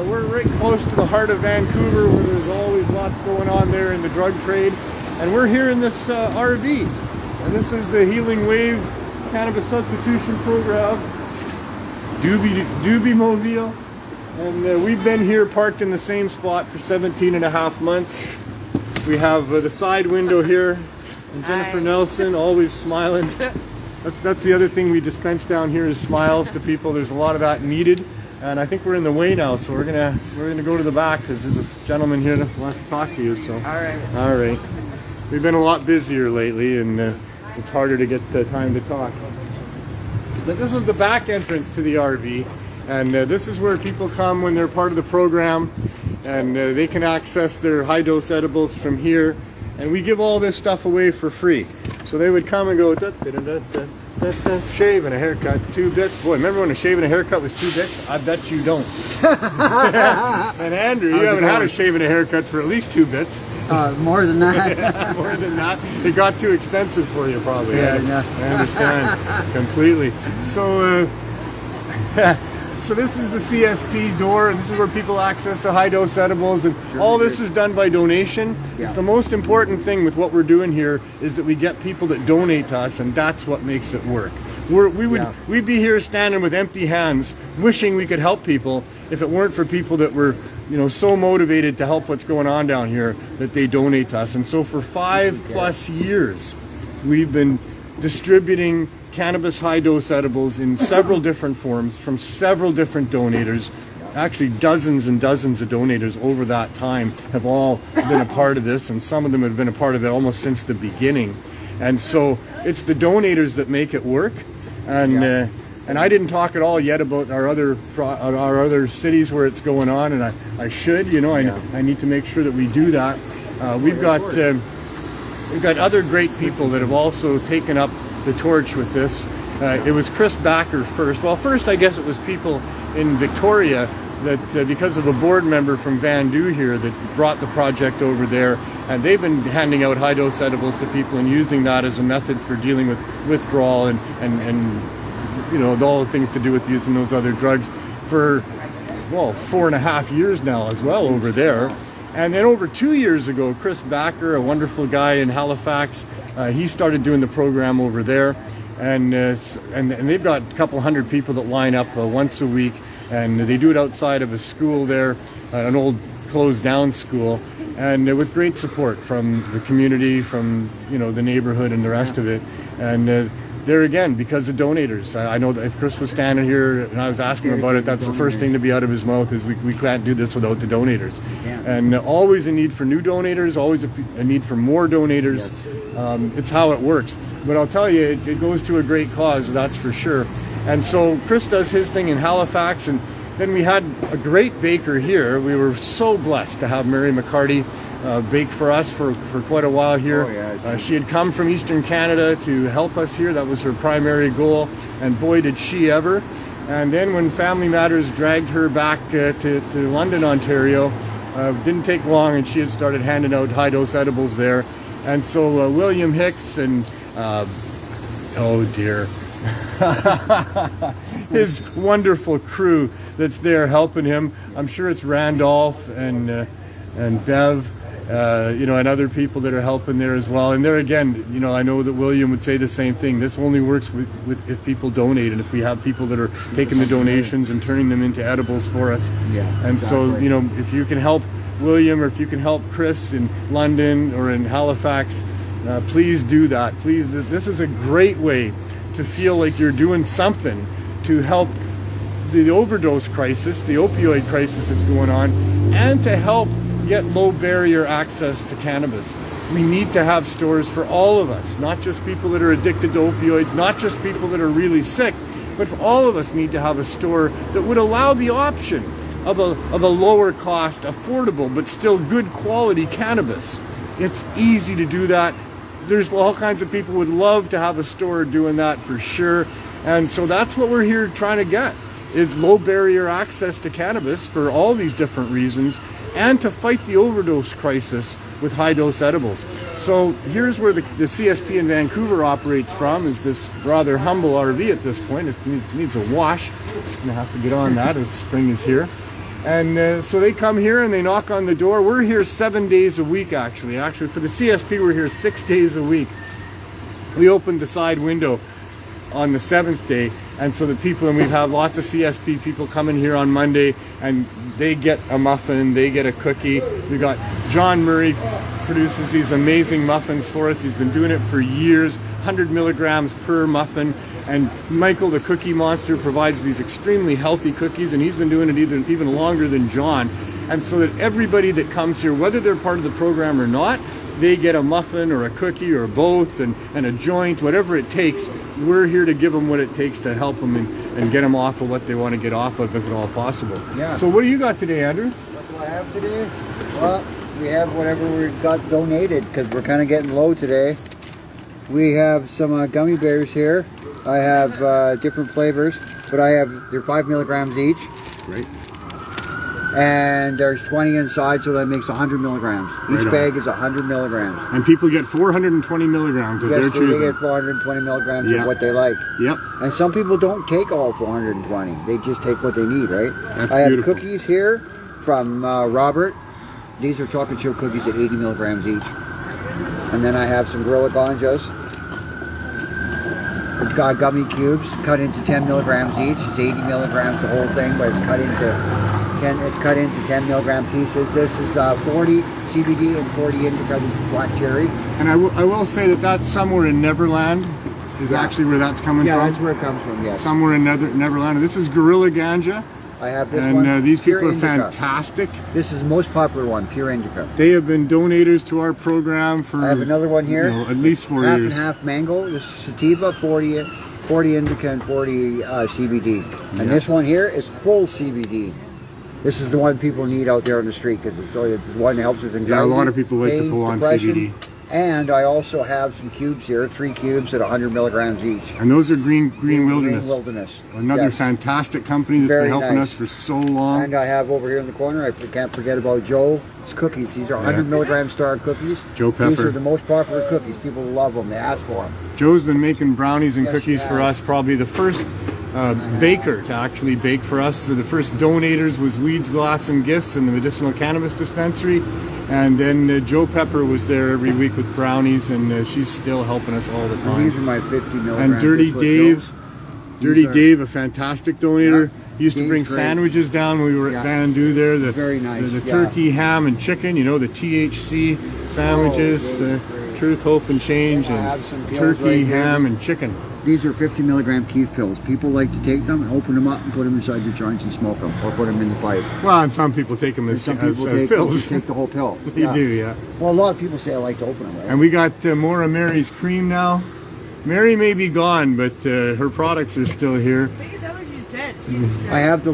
We're right close to the heart of Vancouver, where there's always lots going on there in the drug trade. And we're here in this RV. And this is the Healing Wave Cannabis Substitution Program, Doobie Mobile. And we've been here parked in the same spot for 17 and a half months. We have the side window here. And Jennifer Nelson, always smiling. That's the other thing we dispense down here, is smiles to people. There's a lot of that needed. And I think we're in the way now, so we're gonna go to the back because there's a gentleman here that wants to talk to you. So all right. We've been a lot busier lately, and it's harder to get the time to talk. But this is the back entrance to the RV, and this is where people come when they're part of the program, and they can access their high dose edibles from here. And we give all this stuff away for free. So they would come and go, shave and a haircut, 2 bits. Boy, remember when a shave and a haircut was 2 bits? I bet you don't. And Andrew, you haven't had a shave and a haircut for at least 2 bits. More than that. More than that. It got too expensive for you, probably. Yeah. I understand completely. So, so this is the CSP door, and this is where people access the high-dose edibles, and all this is done by donation. Yeah. It's the most important thing with what we're doing here is that we get people that donate to us, and that's what makes it work. We'd be here standing with empty hands, wishing we could help people if it weren't for people that were, so motivated to help what's going on down here that they donate to us. And so for 5+ years, we've been distributing cannabis high-dose edibles in several different forms from several different donators. Actually, dozens and dozens of donators over that time have all been a part of this, and some of them have been a part of it almost since the beginning. And so it's the donators that make it work. And I didn't talk at all yet about our other cities where it's going on, and I should. I need to make sure that we do that. We've got other great people that have also taken up the torch with this. It was Chris Backer first. Well, first I guess it was people in Victoria that because of a board member from Vandu here that brought the project over there, and they've been handing out high-dose edibles to people and using that as a method for dealing with withdrawal and you know, all the things to do with using those other drugs for, well, 4.5 years now as well over there. And then over 2 years ago, Chris Backer, a wonderful guy in Halifax, he started doing the program over there. And they've got a couple hundred people that line up once a week, and they do it outside of a school there, an old closed down school, and with great support from the community, from, you know, the neighborhood and the rest of it. And there again, because of donators. I know that if Chris was standing here and I was asking him about it, that's the first thing to be out of his mouth is we can't do this without the donators. Yeah. And always a need for new donators, always a need for more donators. Yes. It's how it works. But I'll tell you, it goes to a great cause, that's for sure. And so Chris does his thing in Halifax, and then we had a great baker here. We were so blessed to have Mary McCarty bake for us for quite a while here. Oh, yeah. She had come from Eastern Canada to help us here. That was her primary goal, and boy did she ever. And then when Family Matters dragged her back to London, Ontario, didn't take long, and she had started handing out high-dose edibles there. And so William Hicks and oh dear, his wonderful crew that's there helping him. I'm sure it's Randolph and Bev, you know, and other people that are helping there as well. And there again, you know, I know that William would say the same thing. This only works with if people donate, and if we have people that are taking the donations and turning them into edibles for us. Yeah. And exactly. So, you know, if you can help William, or if you can help Chris in London or in Halifax, please do that. Please, this is a great way to feel like you're doing something to help the overdose crisis, the opioid crisis that's going on, and to help get low barrier access to cannabis. We need to have stores for all of us, not just people that are addicted to opioids, not just people that are really sick, but for all of us need to have a store that would allow the option of a lower cost, affordable, but still good quality cannabis. It's easy to do that. There's all kinds of people would love to have a store doing that for sure. And so that's what we're here trying to get, is low barrier access to cannabis for all these different reasons, and to fight the overdose crisis with high-dose edibles. So here's where the CSP in Vancouver operates from, is this rather humble RV at this point. It needs a wash. I'm gonna have to get on that as spring is here. And so they come here and they knock on the door. We're here 7 days a week, actually. Actually, for the CSP, we're here 6 days a week. We opened the side window on the 7th day, and so the people, and we have lots of CSP people coming here on Monday, and they get a muffin, they get a cookie. We got John Murray produces these amazing muffins for us. He's been doing it for years, 100 milligrams per muffin. And Michael, the Cookie Monster, provides these extremely healthy cookies, and he's been doing it even longer than John. And so that everybody that comes here, whether they're part of the program or not, they get a muffin or a cookie or both, and a joint, whatever it takes. We're here to give them what it takes to help them and get them off of what they want to get off of, if at all possible. Yeah. So what do you got today, Andrew? What do I have today? Well, we have whatever we got donated, because we're kind of getting low today. We have some gummy bears here. I have different flavors, but they're 5 milligrams each. Great. And there's 20 inside, so that makes 100 milligrams. Each bag is 100 milligrams. And people get 420 milligrams of their choosing. Yes, they get 420 milligrams of what they like. Yep. And some people don't take all 420. They just take what they need, right? That's I beautiful. have cookies here from Robert. These are chocolate chip cookies at 80 milligrams each. And then I have some Gorilla Ganjas. It's got gummy cubes cut into 10 milligrams each. It's 80 milligrams the whole thing, but it's cut into 10 milligram pieces. This is 40 CBD and 40 indica. This is black cherry. And I will say that's somewhere in Neverland. Is actually where that's coming from. Yeah, that's where it comes from. Yes. Somewhere in Neverland. This is Gorilla Ganja. I have this one. And these people are indica. fantastic. This is the most popular one, pure indica. They have been donators to our program for, I have another one here. At least 4 years. Half and half mango. This is sativa, 40 indica and 40 CBD. And this one here is full CBD. This is the one people need out there on the street, because it's the one that helps with anxiety. Yeah, a lot of people like the full-on CBD. And I also have some cubes here, 3 cubes at 100 milligrams each. And those are Green Wilderness. Green Wilderness. Another Yes. fantastic company that's Very been helping nice. us for so long. And I have over here in the corner, I can't forget about Joe's cookies. These are 100 milligram star cookies. Joe Pepper. These are the most popular cookies. People love them. They ask for them. Joe's been making brownies and Yes, cookies she for has. us, probably the first baker to actually bake for us. So the first donators was Weeds, Glass and Gifts and the Medicinal Cannabis Dispensary. And then Joe Pepper was there every week with brownies, and she's still helping us all the And time. these are my 50 milligram. And Dirty This was Dave, Joe's. Dirty These are- Dave, a fantastic donator. He used to Dave's bring great. sandwiches down when we were at Yeah. Vandu there. The, Very nice, The yeah. turkey, ham, and chicken, you know, the THC sandwiches, Oh, great. Truth, Hope, and Change, I and have some pills turkey, right here. ham, and chicken. These are 50 milligram Keith pills. People like to take them, open them up, and put them inside their joints and smoke them, or put them in the pipe. Well, and some people take them And as, some as, people as take, pills. take the whole pill. They do, yeah. Well, a lot of people say I like to open them. Right? And we got more of Mary's cream now. Mary may be gone, but her products are still here. Biggest allergy's dead. I have the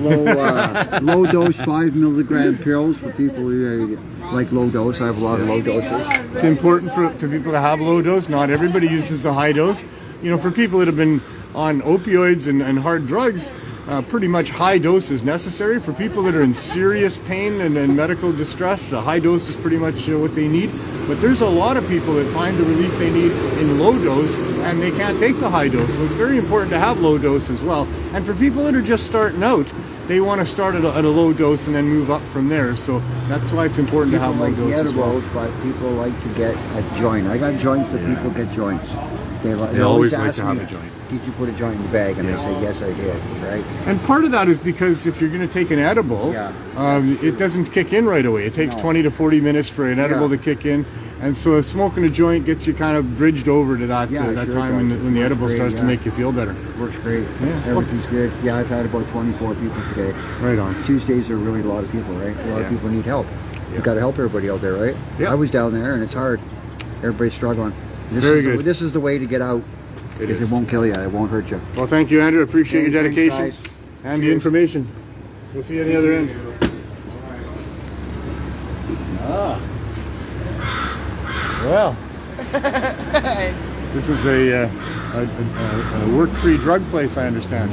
low dose 5 milligram pills for people who like low dose. I have a lot of low doses. It's important to people to have low dose. Not everybody uses the high dose. You know, for people that have been on opioids and hard drugs, pretty much high dose is necessary. For people that are in serious pain and medical distress, a high dose is pretty much what they need. But there's a lot of people that find the relief they need in low dose, and they can't take the high dose. So it's very important to have low dose as well. And for people that are just starting out, they want to start at a low dose and then move up from there. So that's why it's important to People have low like the dose as well. edibles, but people like to get a joint. I got joints that people get joints. They always like ask to have me, a joint. Did you put a joint in the bag? And I say, yes, I did. Right? And part of that is because if you're going to take an edible, Yeah. it doesn't kick in right away. It takes No. 20 to 40 minutes for an edible Yeah. to kick in. And so smoking a joint gets you kind of bridged over to that, Yeah, that sure time does. when the edible Great, starts to yeah. make you feel better. Works great. Yeah. Everything's good. Yeah, I've had about 24 people today. Right on. Tuesdays are really a lot of people, right? A lot Yeah. of people need help. Yeah. You got to help everybody out there, right? Yeah. I was down there, and it's hard. Everybody's struggling. Very good. This is the way to get out. It Because is. it won't kill you. It won't hurt you. Well, thank you, Andrew. I appreciate your Thanks, dedication guys. and the information. We'll see you on the other end. Well, this is a work-free drug place, I understand.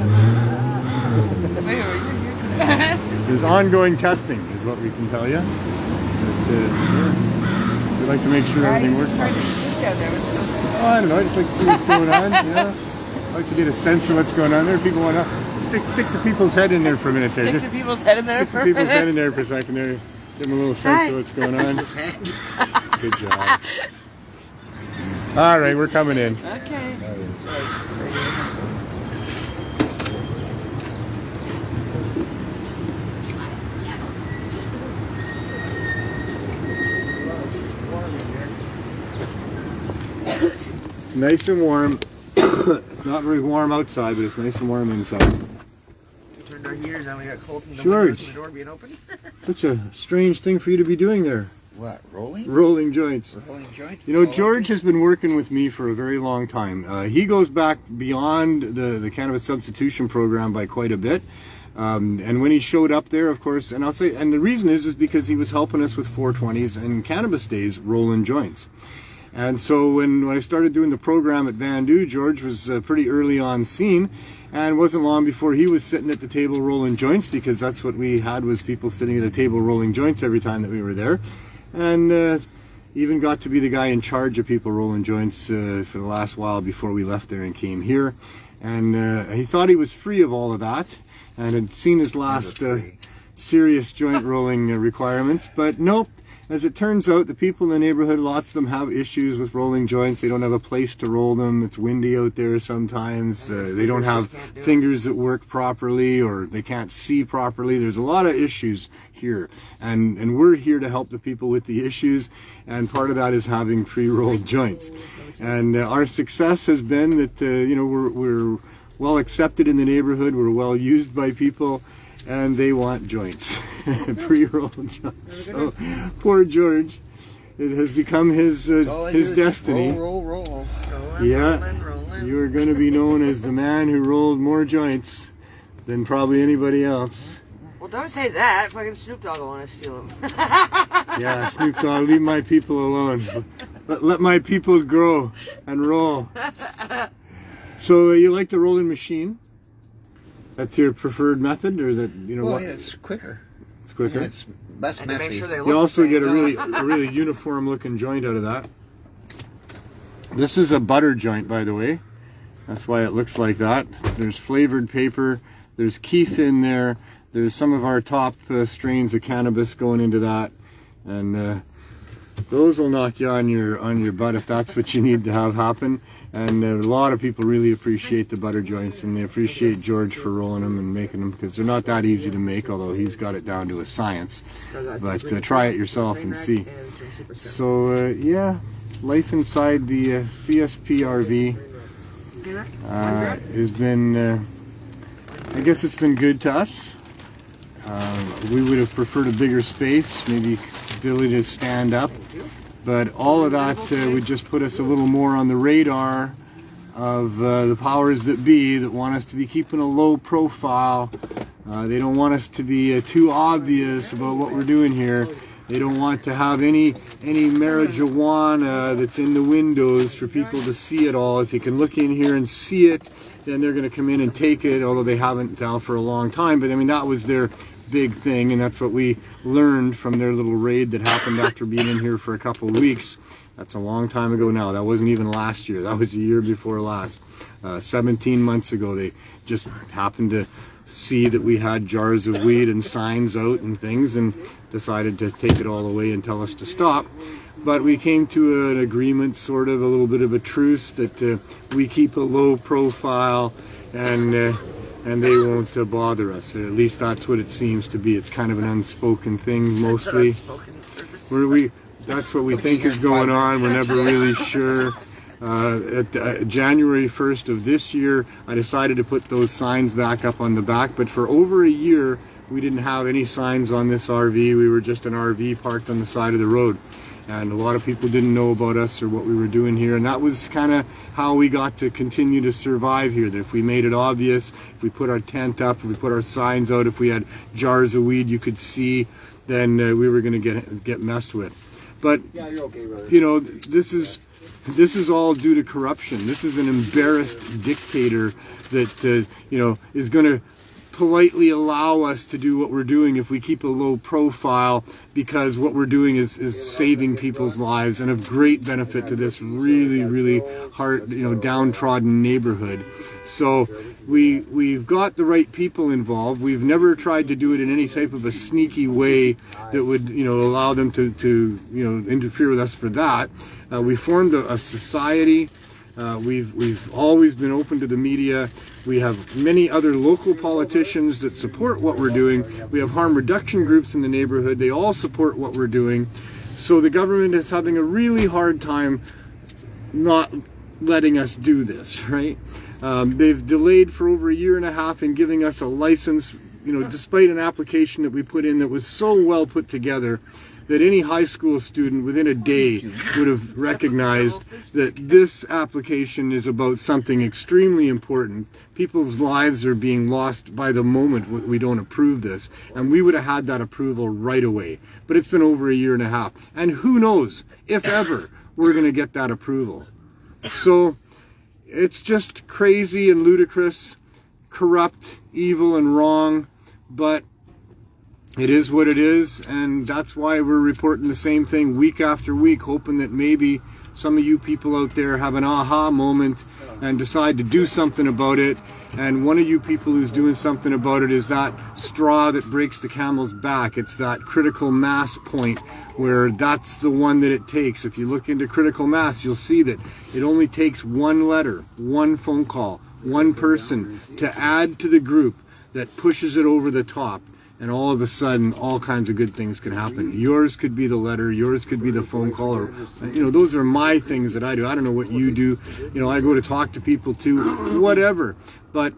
There's ongoing testing, is what we can tell you. We like to make sure everything works. Oh, I don't know. I just like to see what's going on. Yeah, I like to get a sense of what's going on there. People want to stick the people's head in there for a minute. Stick there. to people's head in there Stick for the a people's head in minute. there for a second there. Give them a little sense Hi. of what's going on. Good job. All right, we're coming in. Okay. It's nice and warm. It's not very warm outside, but it's nice and warm inside. We turned our heaters on. We got cold from the George. windows and the door being open. Such a strange thing for you to be doing there. What, rolling? Rolling joints. Rolling joints? You know, George has been working with me for a very long time. He goes back beyond the Cannabis Substitution Program by quite a bit. And when he showed up there, of course, and I'll say, and the reason is because he was helping us with 420s and cannabis days rolling joints. And so when I started doing the program at Vandu, George was pretty early on scene, and it wasn't long before he was sitting at the table rolling joints, because that's what we had, was people sitting at a table rolling joints every time that we were there. And even got to be the guy in charge of people rolling joints for the last while before we left there and came here. And he thought he was free of all of that and had seen his last serious joint rolling requirements, but nope. As it turns out, the people in the neighborhood, lots of them have issues with rolling joints. They don't have a place to roll them. It's windy out there sometimes. They don't have fingers that work properly, or they can't see properly. There's a lot of issues here. And we're here to help the people with the issues. And part of that is having pre-rolled joints. And our success has been that, you know, we're well accepted in the neighborhood. We're well used by people. And they want joints, pre-rolled joints. So poor George, it has become his destiny. Roll. Yeah, you are going to be known as the man who rolled more joints than probably anybody else. Well, don't say that. Fucking Snoop Dogg will want to steal them. Yeah, Snoop Dogg, leave my people alone. Let my people grow and roll. So you like the rolling machine? That's your preferred method, or that Well, what? yeah, it's quicker. It's quicker. And it's less And to make messy. sure they look You the also same, get a don't really uniform looking joint out of that. This is a butter joint, by the way. That's why it looks like that. There's flavored paper. There's keef in there. There's some of our top strains of cannabis going into that, and those will knock you on your butt if that's what you need to have happen. And a lot of people really appreciate the butter joints, and they appreciate George for rolling them and making them, because they're not that easy to make, although he's got it down to a science. But try it yourself and see. So yeah, life inside the CSP RV has been, I guess it's been good to us. We would have preferred a bigger space, maybe ability to stand up. But all of that would just put us a little more on the radar of the powers that be that want us to be keeping a low profile. They don't want us to be too obvious about what we're doing here. They don't want to have any marijuana that's in the windows for people to see it all. If you can look in here and see it, then they're going to come in and take it, although they haven't now for a long time. But I mean, that was their big thing, and that's what we learned from their little raid that happened after being in here for a couple of weeks. That's a long time ago now. That wasn't even last year. That was the year before last. 17 months ago, they just happened to see that we had jars of weed and signs out and things, and decided to take it all away and tell us to stop. But we came to an agreement, sort of a little bit of a truce, that we keep a low profile, and they won't bother us. At least that's what it seems to be. It's kind of an unspoken thing mostly. That's what we think is going on. We're never really sure. At January 1st of this year, I decided to put those signs back up on the back, but for over a year, we didn't have any signs on this RV. We were just an RV parked on the side of the road. And a lot of people didn't know about us or what we were doing here, and that was kind of how we got to continue to survive here. That if we made it obvious, if we put our tent up, if we put our signs out, if we had jars of weed you could see, then we were going to get messed with. But Yeah, you're okay, brother. you know, this is all due to corruption. This is an embarrassed dictator that you know, is going to politely allow us to do what we're doing if we keep a low profile, because what we're doing is saving people's lives and of great benefit to this really hard, you know, downtrodden neighborhood. So we've got the right people involved. We've never tried to do it in any type of a sneaky way that would, you know, allow them to you know, interfere with us for that. We formed a society. We've always been open to the media. We have many other local politicians that support what we're doing. We have harm reduction groups in the neighborhood. They all support what we're doing. So the government is having a really hard time not letting us do this, right? They've delayed for over a year and a half in giving us a license, you know, despite an application that we put in that was so well put together that any high school student within a day would have recognized that this application is about something extremely important. People's lives are being lost by the moment we don't approve this, and we would have had that approval right away. But it's been over a year and a half, and who knows if ever we're going to get that approval. So it's just crazy and ludicrous, corrupt, evil, and wrong, but it is what it is, and that's why we're reporting the same thing week after week, hoping that maybe some of you people out there have an aha moment and decide to do something about it. And one of you people who's doing something about it is that straw that breaks the camel's back. It's that critical mass point where that's the one that it takes. If you look into critical mass, you'll see that it only takes one letter, one phone call, one person to add to the group that pushes it over the top. And all of a sudden, all kinds of good things can happen. Yours could be the letter, yours could be the phone call, or, you know, those are my things that I do. I don't know what you do. You know, I go to talk to people too, whatever. But,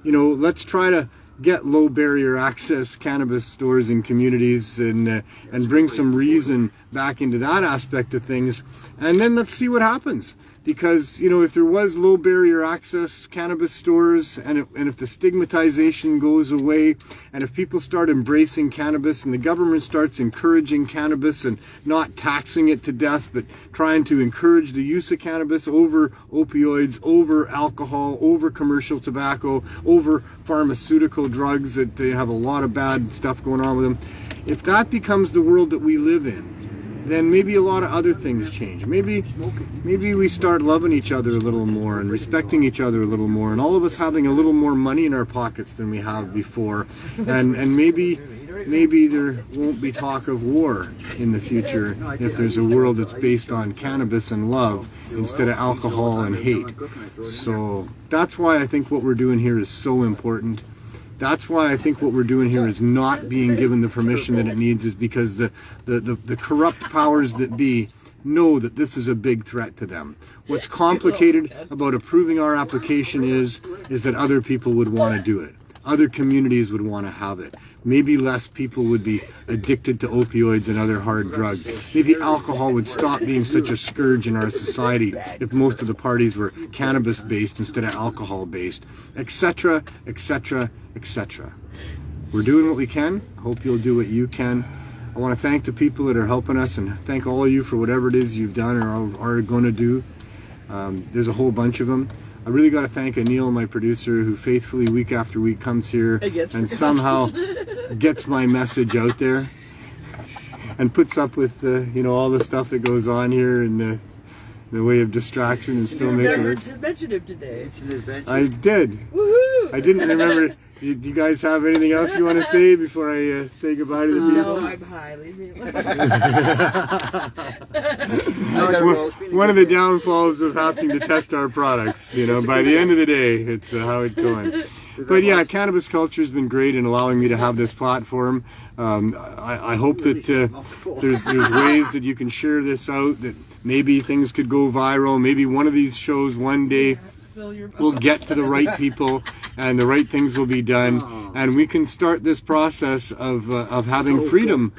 you know, let's try to get low barrier access cannabis stores in communities and bring some reason back into that aspect of things. And then let's see what happens. Because, you know, if there was low barrier access cannabis stores, and if the stigmatization goes away, and if people start embracing cannabis and the government starts encouraging cannabis and not taxing it to death, but trying to encourage the use of cannabis over opioids, over alcohol, over commercial tobacco, over pharmaceutical drugs that they have a lot of bad stuff going on with them. If that becomes the world that we live in, then maybe a lot of other things change. Maybe we start loving each other a little more and respecting each other a little more, and all of us having a little more money in our pockets than we have before, and maybe there won't be talk of war in the future if there's a world that's based on cannabis and love instead of alcohol and hate. So that's why I think what we're doing here is so important. That's why I think what we're doing here is not being given the permission that it needs, is because the corrupt powers that be know that this is a big threat to them. What's complicated about approving our application is that other people would want to do it. Other communities would want to have it. Maybe less people would be addicted to opioids and other hard drugs. Maybe alcohol would stop being such a scourge in our society if most of the parties were cannabis-based instead of alcohol-based, etc., etc., etc. We're doing what we can. I hope you'll do what you can. I want to thank the people that are helping us, and thank all of you for whatever it is you've done or are going to do. There's a whole bunch of them. I really got to thank Neil, my producer, who faithfully week after week comes here and somehow gets my message out there and puts up with you know, all the stuff that goes on here in the way of distraction, and still makes it. You mentioned him today. It's an adventure. I did. Woohoo! I didn't remember. Do you guys have anything else you want to say before I say goodbye to the people? No, I'm high. Leave me alone. One of the downfalls of having to test our products, you know, by the end of the day, it's how it's going. But yeah, cannabis culture has been great in allowing me to have this platform. I hope that there's ways that you can share this out, that maybe things could go viral. Maybe one of these shows one day will get to the right people and the right things will be done, and we can start this process of having freedom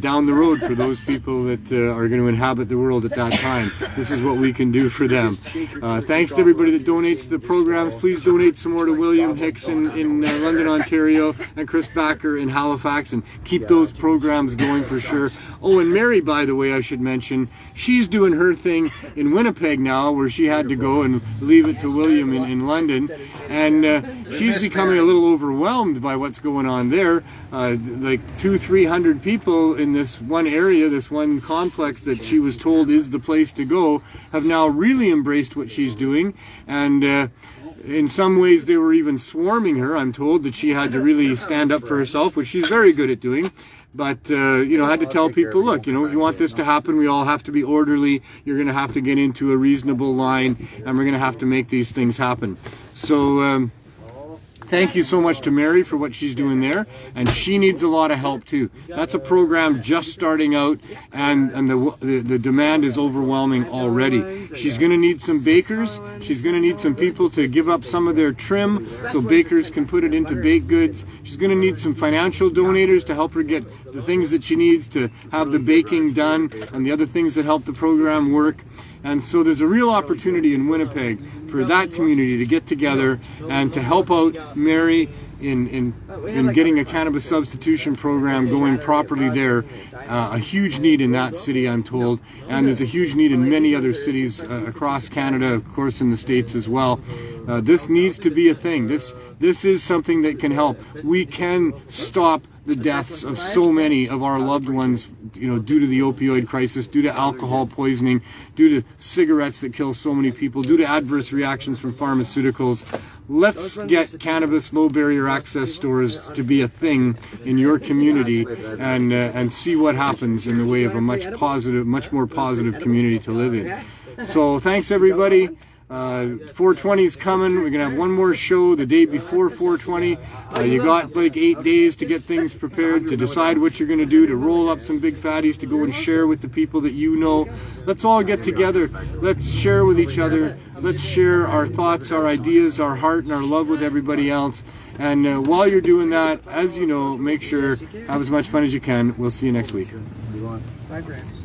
down the road for those people that are going to inhabit the world at that time. This is what we can do for them. Thanks to everybody that donates to the programs. Please donate some more to William Hicks in London, Ontario, and Chris Backer in Halifax, and keep those programs going for sure. Oh, and Mary, by the way, I should mention, she's doing her thing in Winnipeg now, where she had to go and leave it to William in London, and she's becoming a little overwhelmed by what's going on there. Like 200-300 people in this one area, this one complex that she was told is the place to go, have now really embraced what she's doing, and in some ways they were even swarming her. I'm told that she had to really stand up for herself, which she's very good at doing. But, you know, I had to tell people, look, you know, if you want this to happen, we all have to be orderly. You're going to have to get into a reasonable line, and we're going to have to make these things happen. So, thank you so much to Mary for what she's doing there, and she needs a lot of help too. That's a program just starting out, and the demand is overwhelming already. She's going to need some bakers. She's going to need some people to give up some of their trim so bakers can put it into baked goods. She's going to need some financial donators to help her get the things that she needs to have the baking done and the other things that help the program work. And so there's a real opportunity in Winnipeg for that community to get together and to help out Mary in getting a cannabis substitution program going properly there. A huge need in that city, I'm told, and there's a huge need in many other cities across Canada, of course in the States as well. This needs to be a thing. This is something that can help. We can stop the deaths of so many of our loved ones, you know, due to the opioid crisis, due to alcohol poisoning, due to cigarettes that kill so many people, due to adverse reactions from pharmaceuticals. Let's get cannabis low barrier access stores to be a thing in your community, and see what happens in the way of a much more positive community to live in. So thanks everybody. 420 is coming. We're gonna have one more show the day before 420. You got like 8 days to get things prepared, to decide what you're gonna do, to roll up some big fatties to go and share with the people that you know. Let's all get together. Let's share with each other. Let's share our thoughts, our ideas, our heart, and our love with everybody else. And while you're doing that, as you know, make sure have as much fun as you can. We'll see you next week. 5 grams.